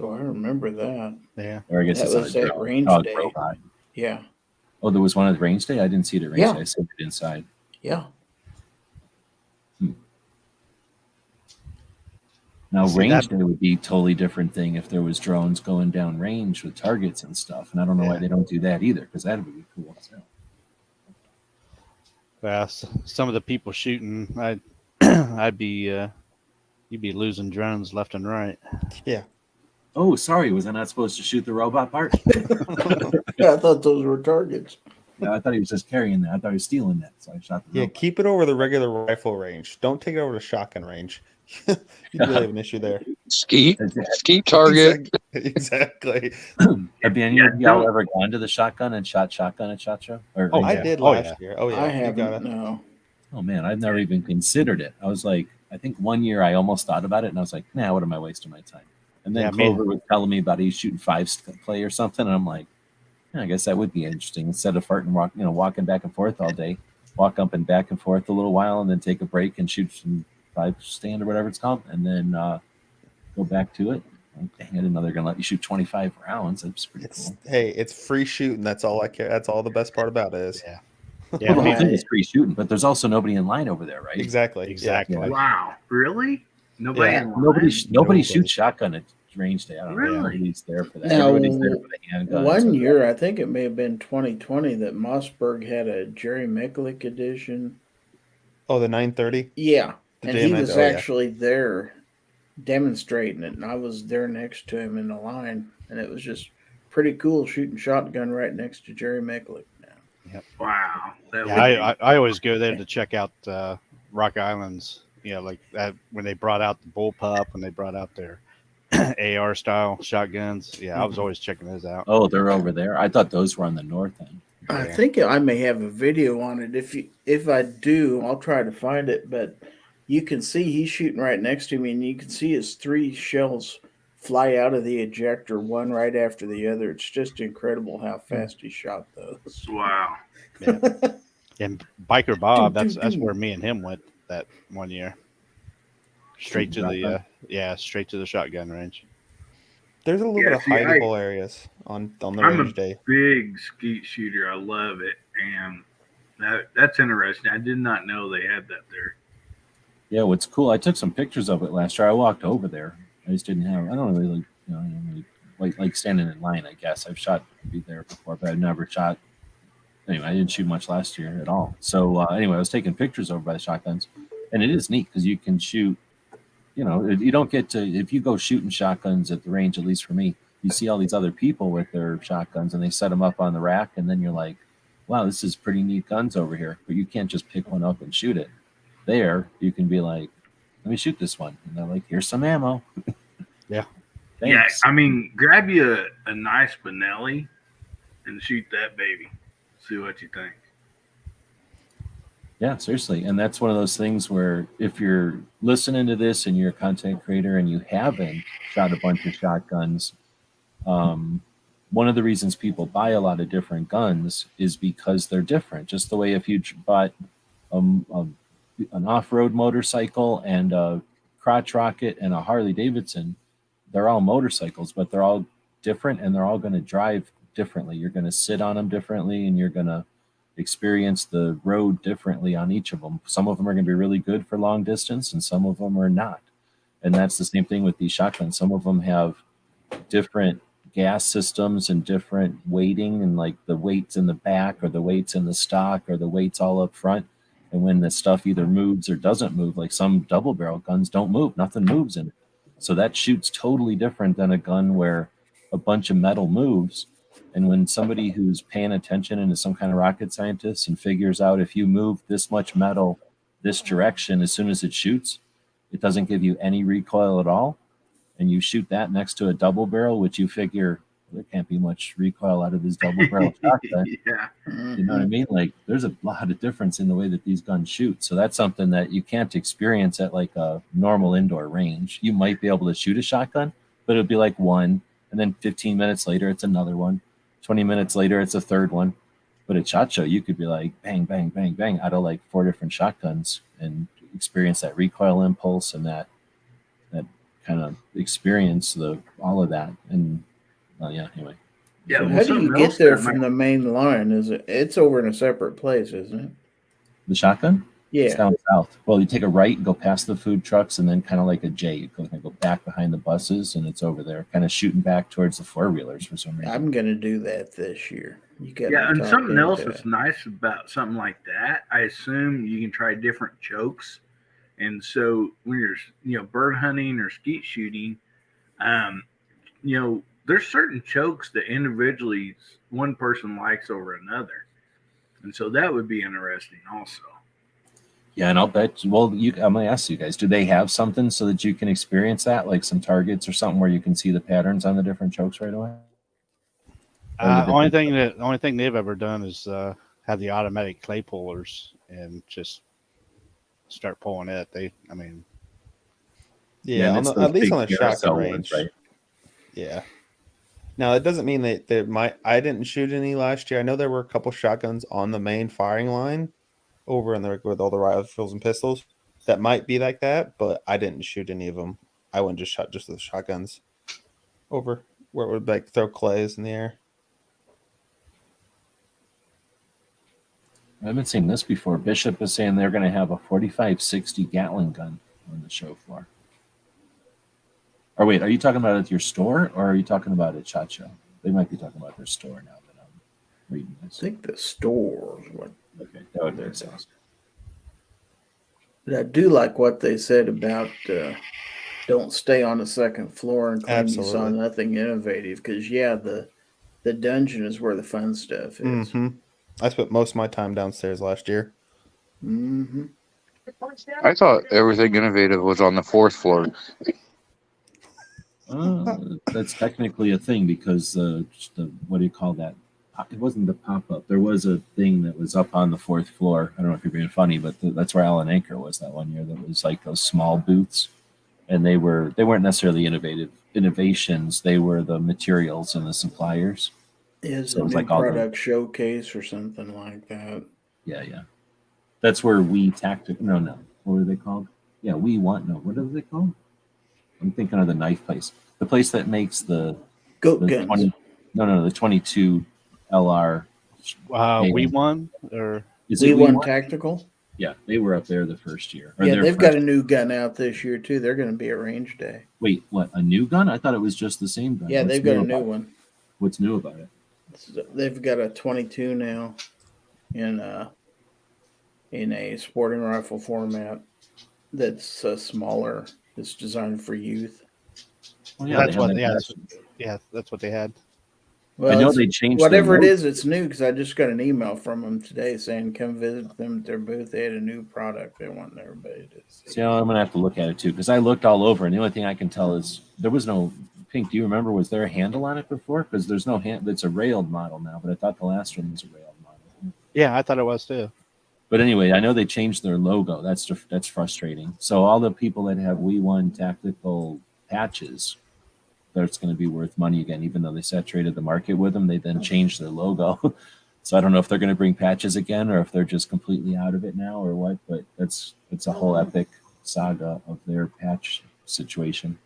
Oh, I remember that. Yeah. or I guess That it's not was a at drone, range dog day. robot. Yeah. Oh, there was one at range day. I didn't see it at range Yeah. day. I saw it inside. Yeah. Now, See, range that- day would be a totally different thing if there was drones going down range with targets and stuff. And I don't know why Yeah. they don't do that either, because that would be cool as hell. Well, some of the people shooting, I'd be, you'd be losing drones left and right. Yeah. Oh, sorry, was I not supposed to shoot the robot part? Yeah, I thought those were targets. No, I thought he was just carrying that. I thought he was stealing that, so I shot the Yeah, robot. keep it over the regular rifle range. Don't take it over to shotgun range. You'd really have an issue there. Skeet target. Exactly. Have any Yeah, of y'all don't- ever gone to the shotgun and shot shotgun at SHOT Show? Or Oh, range I day? did Oh, last yeah. year. Oh yeah, I you gotta- haven't. No. Oh man, I've never even considered it. I was like, I think one year I almost thought about it, and I was like, nah, what am I wasting my time? And then Yeah, me- Clover was telling me about he's shooting 5 play or something, and I'm like, yeah, I guess that would be interesting. Instead of farting, walking back and forth all day, walk up and back and forth a little while, and then take a break and shoot some 5 stand or whatever it's called, and then go back to it. Like, dang, I didn't know they're gonna let you shoot 25 rounds. That's pretty cool. It's free shooting. That's all I care. That's all the best part about it is. Yeah. Well, Yeah. the whole Right. thing is free shooting, but there's also nobody in line over there, right? Exactly. Exactly. Yeah. Wow, really? Nobody. Yeah, in line? Nobody Nobody. shoots shotgun at range day. I don't know. Really? Nobody's there for that. Now, Everybody's there for the handguns. One year, I think it may have been 2020, that Mossberg had a Jerry Micklick edition. Oh, the 930. Yeah. The And he JMS, was oh, yeah. actually there demonstrating it, and I was there next to him in the line, and it was just pretty cool shooting shotgun right next to Jerry Micklick. Wow. That Yeah, would be- I always go there to check out Rock Island's, like that when they brought out the bullpup, when they brought out their AR style shotguns. Yeah, I was always checking those out. Oh, they're over there. I thought those were on the north end. I Yeah. think I may have a video on it. If I do, I'll try to find it. But you can see he's shooting right next to me, and you can see his 3 shells fly out of the ejector, one right after the other. It's just incredible how fast he shot those. wow. And Biker Bob, Doo, doo, that's doo. where me and him went that one year. Straight to the straight to the shotgun range. There's a little Yeah, bit of see, hideable areas on the I'm range a day. big skeet shooter. I love it, and that's interesting. I did not know they had that there. Yeah, what's cool? I took some pictures of it last year. I walked over there. I just didn't have. I don't really, I don't really like standing in line. I guess I've shot be there before, but I've never shot. Anyway, I didn't shoot much last year at all. So anyway, I was taking pictures over by the shotguns, and it is neat because you can shoot. You don't get to if you go shooting shotguns at the range. At least for me, you see all these other people with their shotguns, and they set them up on the rack, and then you're like, "Wow, this is pretty neat guns over here." But you can't just pick one up and shoot it. There, you can be like, "Let me shoot this one," and they're like, "Here's some ammo." Yeah. Thanks. Yeah, I mean, grab you a nice Benelli and shoot that baby. see what you think. Yeah, seriously. And that's one of those things where if you're listening to this and you're a content creator and you haven't shot a bunch of shotguns, one of the reasons people buy a lot of different guns is because they're different. Just the way if you bought an off-road motorcycle and a crotch rocket and a Harley Davidson, they're all motorcycles, but they're all different and they're all going to drive differently. You're going to sit on them differently and you're going to experience the road differently on each of them. Some of them are going to be really good for long distance and some of them are not. And that's the same thing with these shotguns. Some of them have different gas systems and different weighting, and like the weights in the back or the weights in the stock or the weights all up front. And when the stuff either moves or doesn't move, like some double barrel guns don't move, nothing moves in it. So that shoots totally different than a gun where a bunch of metal moves. And when somebody who's paying attention and is some kind of rocket scientist and figures out if you move this much metal this direction as soon as it shoots, it doesn't give you any recoil at all. And you shoot that next to a double barrel, which you figure there can't be much recoil out of this double barrel shotgun. Yeah. You know what I mean? Like there's a lot of difference in the way that these guns shoot. So that's something that you can't experience at like a normal indoor range. You might be able to shoot a shotgun, but it'll be like one. And then 15 minutes later, it's another one. 20 minutes later, it's a third one. But at SHOT Show, you could be like bang, bang, bang, bang out of like 4 different shotguns and experience that recoil impulse and that kind of experience all of that. And yeah, anyway. Yeah. How do you get there from the main line? It's over in a separate place, isn't it? The shotgun? It's Yeah. down south. Well, you take a right and go past the food trucks and then kind of like a J. You go back behind the buses and it's over there, kind of shooting back towards the four-wheelers for some reason. I'm gonna do that this year. You got Yeah, and something else that's nice about something like that, I assume you can try different chokes. And so when you're bird hunting or skeet shooting, there's certain chokes that individually one person likes over another. And so that would be interesting also. Yeah, and I'll bet. Well, I'm gonna ask you guys: do they have something so that you can experience that, like some targets or something, where you can see the patterns on the different chokes right away? Only thing they've ever done is have the automatic clay pullers and just start pulling it. Yeah, it's at those least big on the carousel shotgun ones, range. right? Yeah. Now it doesn't mean that I didn't shoot any last year. I know there were a couple shotguns on the main firing line over in there with all the rifles and pistols that might be like that, but I didn't shoot any of them. I went just shot just the shotguns over where it would like throw clays in the air. I haven't seen this before. Bishop is saying they're going to have a 45-60 Gatling gun on the show floor. Or wait, are you talking about at your store or are you talking about at SHOT Show? They might be talking about their store now that I'm reading I this. think the stores. Okay, that would make sense. But I do like what they said about don't stay on the second floor and claim you saw Absolutely. nothing innovative. Because the dungeon is where the fun stuff is. Mm-hmm. I spent most of my time downstairs last year. Mm-hmm. I thought everything innovative was on the 4th floor. That's technically a thing because the what do you call that? It wasn't the pop-up. There was a thing that was up on the 4th floor. I don't know if you're being funny, but that's where Alan Anchor was that one year. That was like those small booths, and they weren't necessarily innovations. They were the materials and the suppliers. Is So a it was new like all the- product showcase or something like that. Yeah. That's where We Tactic. No. What were they called? Yeah, what are they called? I'm thinking of the knife place. The place that makes the Goat the guns. 20, the 22 LR. We won, or Is We it won We1? tactical. Yeah, they were up there the first year. Or Yeah, their they've got a first- new gun out this year too. They're going to be at range day. Wait, what? A new gun? I thought it was just the same gun. Yeah, What's they've got a new new about it? one. What's new about it? They've got a 22 now in a sporting rifle format that's smaller. It's designed for youth. Well, that's they what have they that had. That's what they had. Well, I know it's- they changed whatever it their is, it's new because I just got an email from them today saying come visit them at their booth. They had a new product they want everybody to see. See, I'm gonna have to look at it too because I looked all over, and the only thing I can tell is there was no Pink. Do you remember? Was there a handle on it before? Because there's no hand. It's a railed model now, but I thought the last one was a railed model. Yeah, I thought it was too. But anyway, I know they changed their logo. That's frustrating. So all the people that have We1 tactical patches, that's going to be worth money again, even though they saturated the market with them. They then changed their logo. So I don't know if they're going to bring patches again or if they're just completely out of it now or what. But it's a whole epic saga of their patch situation.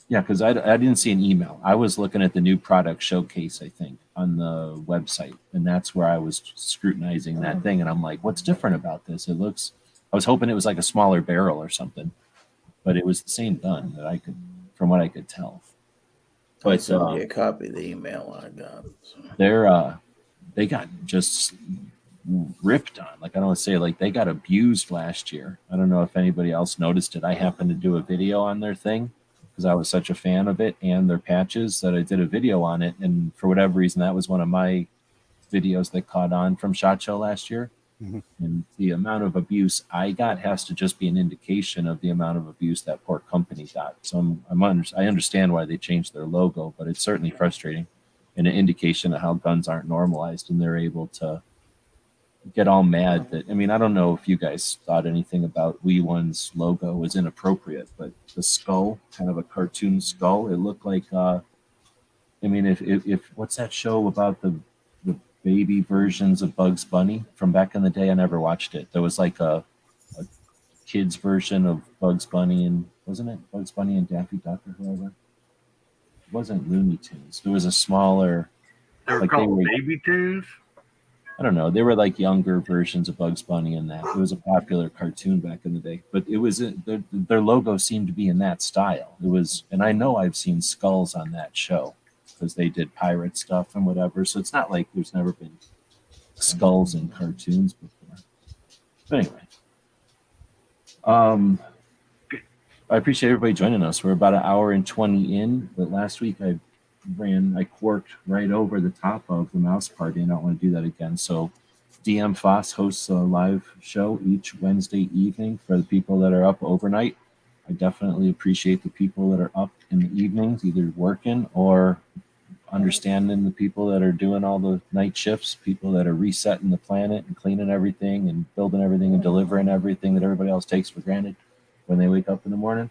Yeah, because I didn't see an email. I was looking at the new product showcase, I think, on the website, and that's where I was scrutinizing that thing. And I'm like, what's different about this? It looks. I was hoping it was like a smaller barrel or something, but it was the same gun that I could, from what I could tell. I But sent you a copy of the email I got. So. they got just ripped on. Like I don't want to say like they got abused last year. I don't know if anybody else noticed it. I happened to do a video on their thing because I was such a fan of it and their patches that I did a video on it. And for whatever reason, that was one of my videos that caught on from SHOT Show last year. Mhm. And the amount of abuse I got has to just be an indication of the amount of abuse that poor company got. So I understand why they changed their logo, but it's certainly frustrating and an indication of how guns aren't normalized and they're able to get all mad that I mean I don't know if you guys thought anything about We1's logo was inappropriate, but the skull, kind of a cartoon skull, it looked like I mean if what's that show about the baby versions of Bugs Bunny from back in the day? I never watched it. There was like a kids version of Bugs Bunny and wasn't it Bugs Bunny and Daffy Duck or whoever? It wasn't Looney Tunes. There was a smaller They were like called they were Baby Tunes. I don't know. They were like younger versions of Bugs Bunny in that. It was a popular cartoon back in the day, but it was their logo seemed to be in that style. It was, and I know I've seen skulls on that show because they did pirate stuff and whatever. So it's not like there's never been skulls in cartoons before. But anyway, I appreciate everybody joining us. We're about an hour and 20 in, but last week I quarked right over the top of the mouse party, and I don't want to do that again. So DM Foss hosts a live show each Wednesday evening for the people that are up overnight. I definitely appreciate the people that are up in the evenings, either working or understanding the people that are doing all the night shifts, people that are resetting the planet and cleaning everything and building everything and delivering everything that everybody else takes for granted when they wake up in the morning.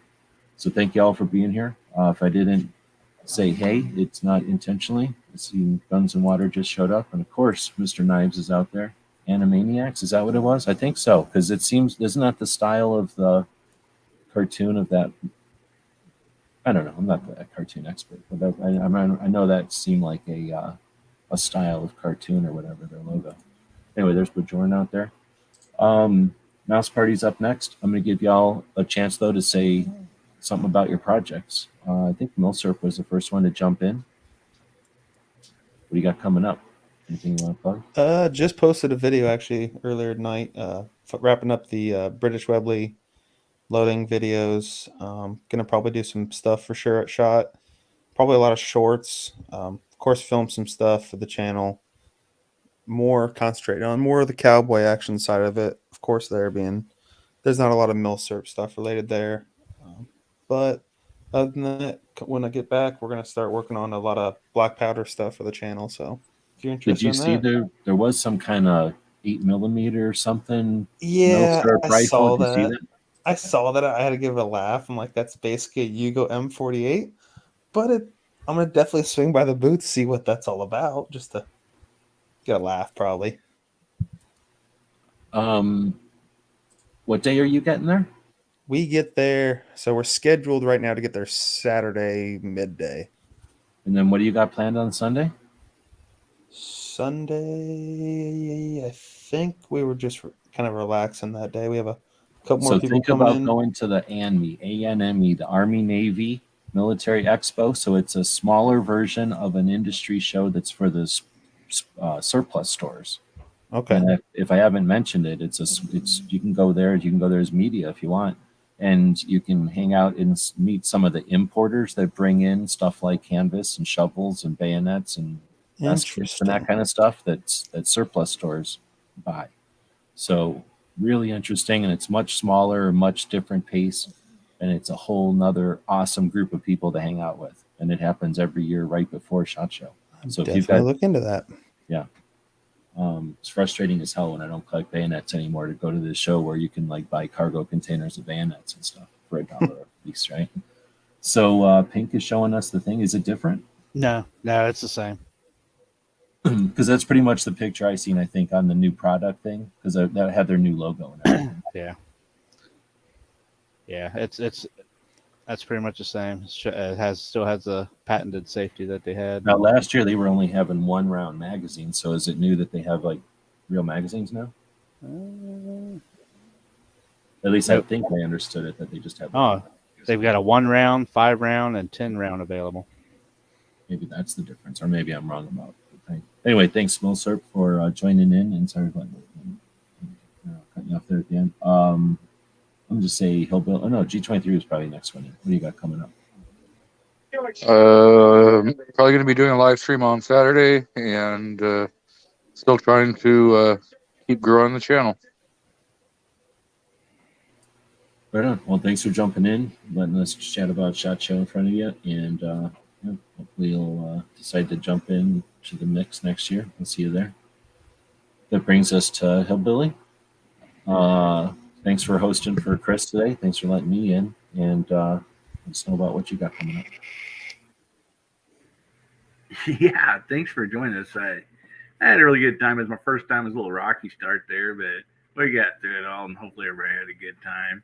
So thank you all for being here. If I didn't say hey, it's not intentionally. I see Guns and Water just showed up, and of course Mr. Knives is out there. Animaniacs, is that what it was? I think so, because it seems, isn't that the style of the cartoon of that? I don't know, I'm not a cartoon expert, but I know that seemed like a style of cartoon or whatever, their logo. Anyway, there's Bajorn out there. Mouse Party's up next. I'm going to give y'all a chance though to say something about your projects. I think Milsurp was the first one to jump in. What do you got coming up? Anything you want to plug? Just posted a video actually earlier tonight, wrapping up the British Webley loading videos. Gonna probably do some stuff for sure at SHOT. Probably a lot of shorts. Of course, film some stuff for the channel. More concentrated on more of the cowboy action side of it. Of course, there's not a lot of Milsurp stuff related there. But other than that, when I get back, we're gonna start working on a lot of black powder stuff for the channel. So if you're interested, Did you see there was some kind of 8mm or something? Yeah, Milsurp I rifle? saw Did you see that. I saw that. I had to give it a laugh. I'm like, that's basically a Yugo M48. But I'm gonna definitely swing by the booth, see what that's all about, just to get a laugh, probably. What day are you getting there? We get there, so we're scheduled right now to get there Saturday midday. And then what do you got planned on Sunday? Sunday, I think we were just kind of relaxing that day. We have a couple more So people think coming about in. going to the ANME, the Army Navy Military Expo. So it's a smaller version of an industry show that's for the surplus stores. Okay. And if I haven't mentioned it, it's you can go there. You can go there as media if you want, and you can hang out and meet some of the importers that bring in stuff like canvas and shovels and bayonets and baskets and that kind of stuff that surplus stores buy. So really interesting, and it's much smaller, much different pace, and it's a whole nother awesome group of people to hang out with. And it happens every year right before SHOT Show. So if you've Definitely got look into that. yeah. It's frustrating as hell when I don't collect bayonets anymore to go to this show where you can like buy cargo containers of bayonets and stuff for $1 a piece, right? So Pink is showing us the thing. Is it different? No, it's the same. Because that's pretty much the picture I seen, I think, on the new product thing, because that had their new logo and everything. Yeah, it's that's pretty much the same. It still has the patented safety that they had. Now, last year they were only having 1-round magazine, so is it new that they have like real magazines now? At least I Nope. think I understood it that they just have. Oh, they've got a 1-round, 5-round, and 10-round available. Maybe that's the difference, or maybe I'm wrong about it. Anyway, thanks, Milsurp, for joining in, and sorry about cutting you off there at the end. I'm just say Hillbill. Oh no, G23 is probably next one. What do you got coming up? Probably going to be doing a live stream on Saturday, and still trying to keep growing the channel. Right on. Well, thanks for jumping in, letting us chat about SHOT Show in front of you, and hopefully you'll decide to jump in to the mix next year. We'll see you there. That brings us to Hillbilly. Thanks for hosting for Chris today. Thanks for letting me in, and let us know about what you got coming up. Yeah, thanks for joining us. I had a really good time. It was my first time. It was a little rocky start there, but we got through it all, and hopefully everybody had a good time.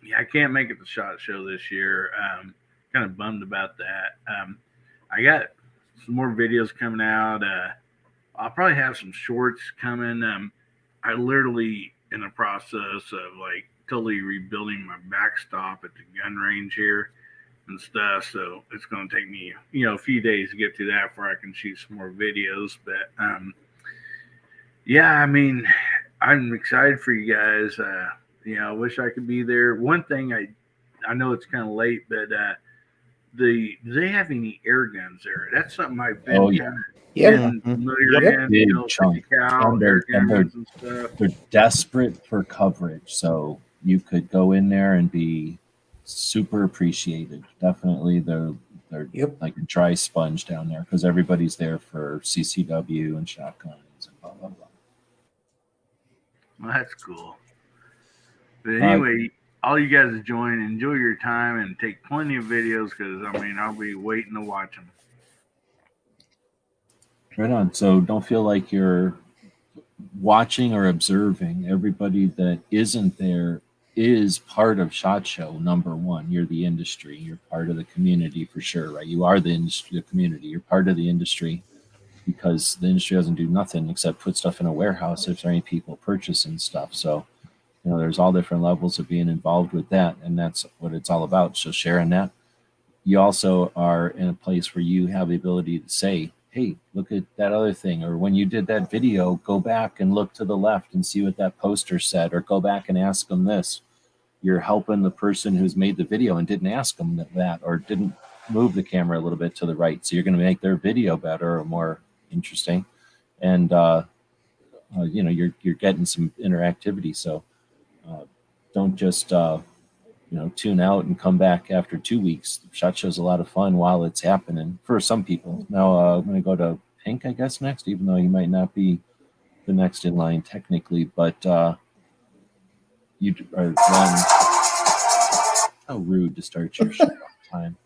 Yeah, I can't make it to SHOT Show this year. Kind of bummed about that. I got some more videos coming out. I'll probably have some shorts coming. I literally in the process of like totally rebuilding my backstop at the gun range here and stuff. So it's going to take me, a few days to get through that before I can shoot some more videos. But yeah, I mean, I'm excited for you guys. I wish I could be there. One thing I know it's kind of late, but do they have any air guns there? That's something I've been familiar in. Big chunk. Cal, And air they're guns and stuff. They're desperate for coverage, so you could go in there and be super appreciated. Definitely, they're like a dry sponge down there because everybody's there for CCW and shotguns and blah blah blah. Well, that's cool. But anyway, all you guys enjoy your time and take plenty of videos because I'll be waiting to watch them. Right on. So don't feel like you're watching or observing. Everybody that isn't there is part of SHOT Show. Number one, you're the industry. You're part of the community for sure, right? You are the industry, the community. You're part of the industry because the industry doesn't do nothing except put stuff in a warehouse if there ain't people purchasing stuff. So, there's all different levels of being involved with that, and that's what it's all about. So sharing that. You also are in a place where you have the ability to say, hey, look at that other thing. Or when you did that video, go back and look to the left and see what that poster said, or go back and ask them this. You're helping the person who's made the video and didn't ask them that, or didn't move the camera a little bit to the right. So you're going to make their video better or more interesting. And, you're getting some interactivity. So don't just, tune out and come back after 2 weeks. SHOT Show's a lot of fun while it's happening for some people. Now I'm going to go to Pink, I guess, next, even though you might not be the next in line technically, but you are one. How rude to start your show on time.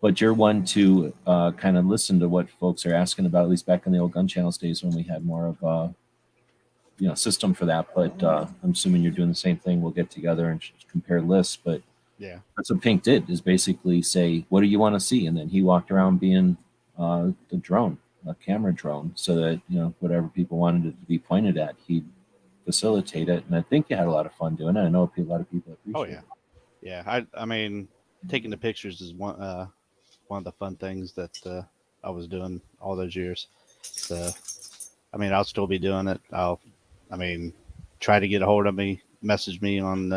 But you're one to kind of listen to what folks are asking about, at least back in the old Gun Channels days when we had more of a system for that. But I'm assuming you're doing the same thing. We'll get together and compare lists. But yeah, that's what Pink did, is basically say, what do you want to see? And then he walked around being the drone, a camera drone, so that, whatever people wanted it to be pointed at, he'd facilitate it. And I think you had a lot of fun doing it. I know a lot of people appreciate it. Yeah. I mean, taking the pictures is one of the fun things that I was doing all those years. So, I'll still be doing it. Try to get a hold of me, message me on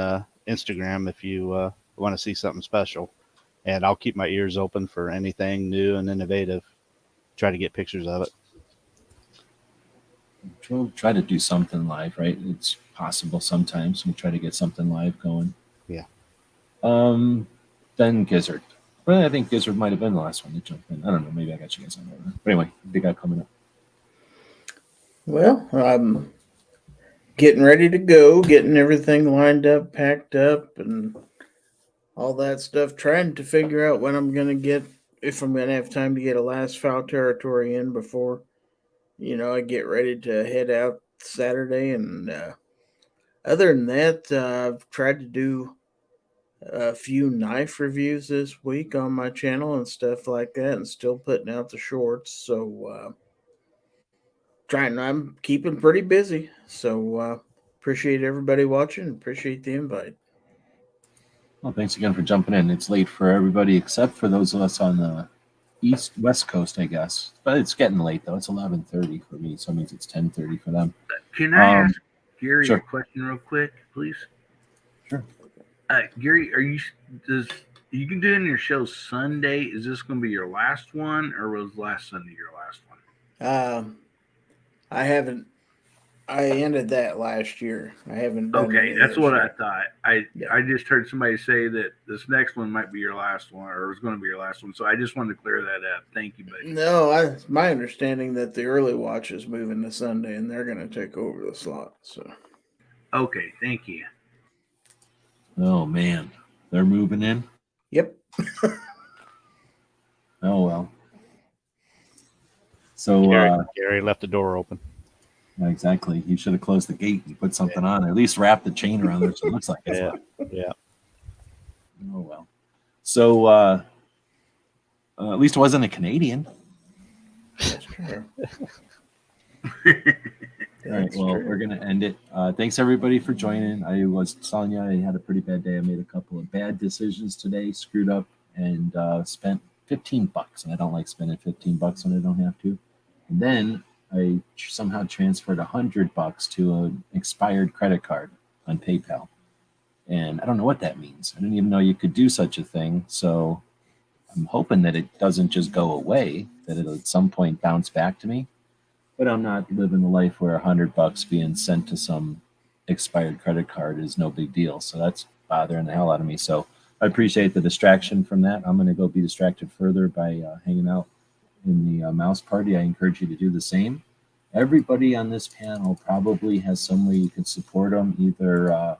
Instagram if you want to see something special, and I'll keep my ears open for anything new and innovative. Try to get pictures of it. We'll try to do something live, right? It's possible sometimes. We'll try to get something live going. Yeah. Then Gizzard. Well, I think Gizzard might have been the last one to jump in. I don't know. Maybe I got you guys on over. But anyway, big guy coming up. Well, I'm getting ready to go, getting everything lined up, packed up, and all that stuff. Trying to figure out when I'm gonna get, if I'm gonna have time to get a last foul territory in before, I get ready to head out Saturday. And other than that, I've tried to do a few knife reviews this week on my channel and stuff like that, and still putting out the shorts. So I'm keeping pretty busy. So appreciate everybody watching. Appreciate the invite. Well, thanks again for jumping in. It's late for everybody except for those of us on the west coast, I guess. But it's getting late though. It's 11:30 for me, so it means it's 10:30 for them. Can I Um, ask Gary sure. a question real quick, please? Sure. Gary, does you can do it in your show Sunday? Is this going to be your last one, or was last Sunday your last one? I haven't. I ended that last year. I haven't done. Okay, that's what year. I thought. I just heard somebody say that this next one might be your last one, or it's going to be your last one. So I just wanted to clear that up. Thank you, buddy. No, my understanding that the early watch is moving to Sunday, and they're going to take over the slot. So. Okay, thank you. Oh man, they're moving in. Yep. Oh well. So Gary left the door open. exactly. You should have closed the gate and put something on. At least wrap the chain around there so it looks like it's Yeah. locked. Yeah. Oh well. So at least it wasn't a Canadian. That's true. All right. Well, we're gonna end it. Thanks everybody for joining. I was telling you I had a pretty bad day. I made a couple of bad decisions today, screwed up, and spent $15. And I don't like spending $15 when I don't have to. And then I somehow transferred $100 to an expired credit card on PayPal, and I don't know what that means. I didn't even know you could do such a thing. So I'm hoping that it doesn't just go away, that it'll at some point bounce back to me. But I'm not living the life where $100 being sent to some expired credit card is no big deal. So that's bothering the hell out of me. So I appreciate the distraction from that. I'm going to go be distracted further by hanging out in the mouse party. I encourage you to do the same. Everybody on this panel probably has some way you can support them, either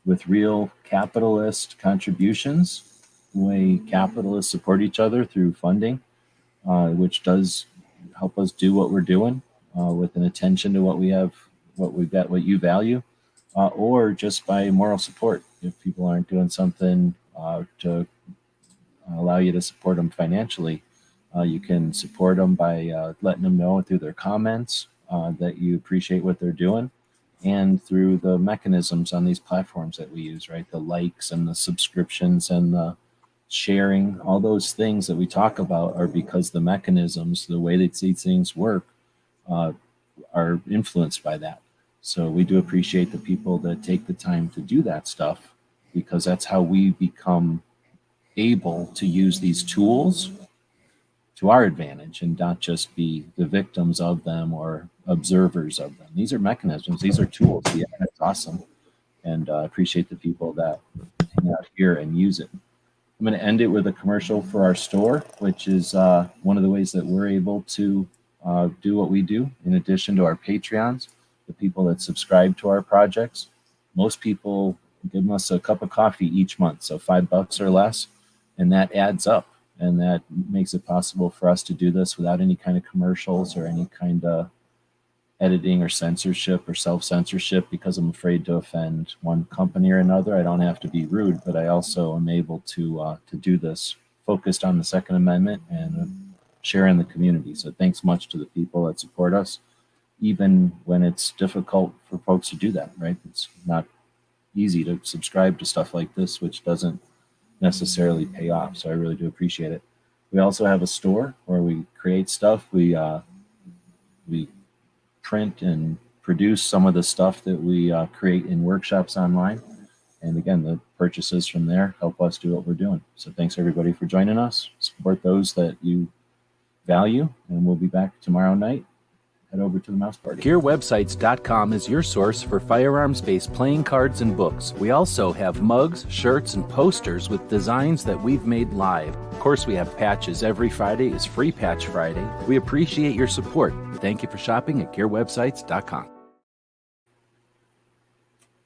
with real capitalist contributions, the way capitalists support each other through funding, which does help us do what we're doing with an attention to what we have, what we've got, what you value, or just by moral support. If people aren't doing something to allow you to support them financially, you can support them by letting them know through their comments that you appreciate what they're doing, and through the mechanisms on these platforms that we use, right? The likes and the subscriptions and the sharing, all those things that we talk about are because the mechanisms, the way that these things work, are influenced by that. So we do appreciate the people that take the time to do that stuff, because that's how we become able to use these tools to our advantage and not just be the victims of them or observers of them. These are mechanisms, these are tools. Yeah, that's awesome. And I appreciate the people that hang out here and use it. I'm going to end it with a commercial for our store, which is one of the ways that we're able to do what we do, in addition to our Patreons, the people that subscribe to our projects. Most people give us a cup of coffee each month, so $5 or less, and that adds up. And that makes it possible for us to do this without any kind of commercials or any kind of editing or censorship or self-censorship, because I'm afraid to offend one company or another. I don't have to be rude, but I also am able to do this focused on the Second Amendment and sharing the community. So thanks much to the people that support us, even when it's difficult for folks to do that, right? It's not easy to subscribe to stuff like this, which doesn't necessarily pay off. So I really do appreciate it. We also have a store where we create stuff. We print and produce some of the stuff that we create in workshops online. And again, the purchases from there help us do what we're doing. So thanks everybody for joining us. Support those that you value, and we'll be back tomorrow night. head over to the Mouse Party. GearWebsites.com is your source for firearms-based playing cards and books. We also have mugs, shirts, and posters with designs that we've made live. Of course, we have patches. Every Friday is Free Patch Friday. We appreciate your support. Thank you for shopping at GearWebsites.com.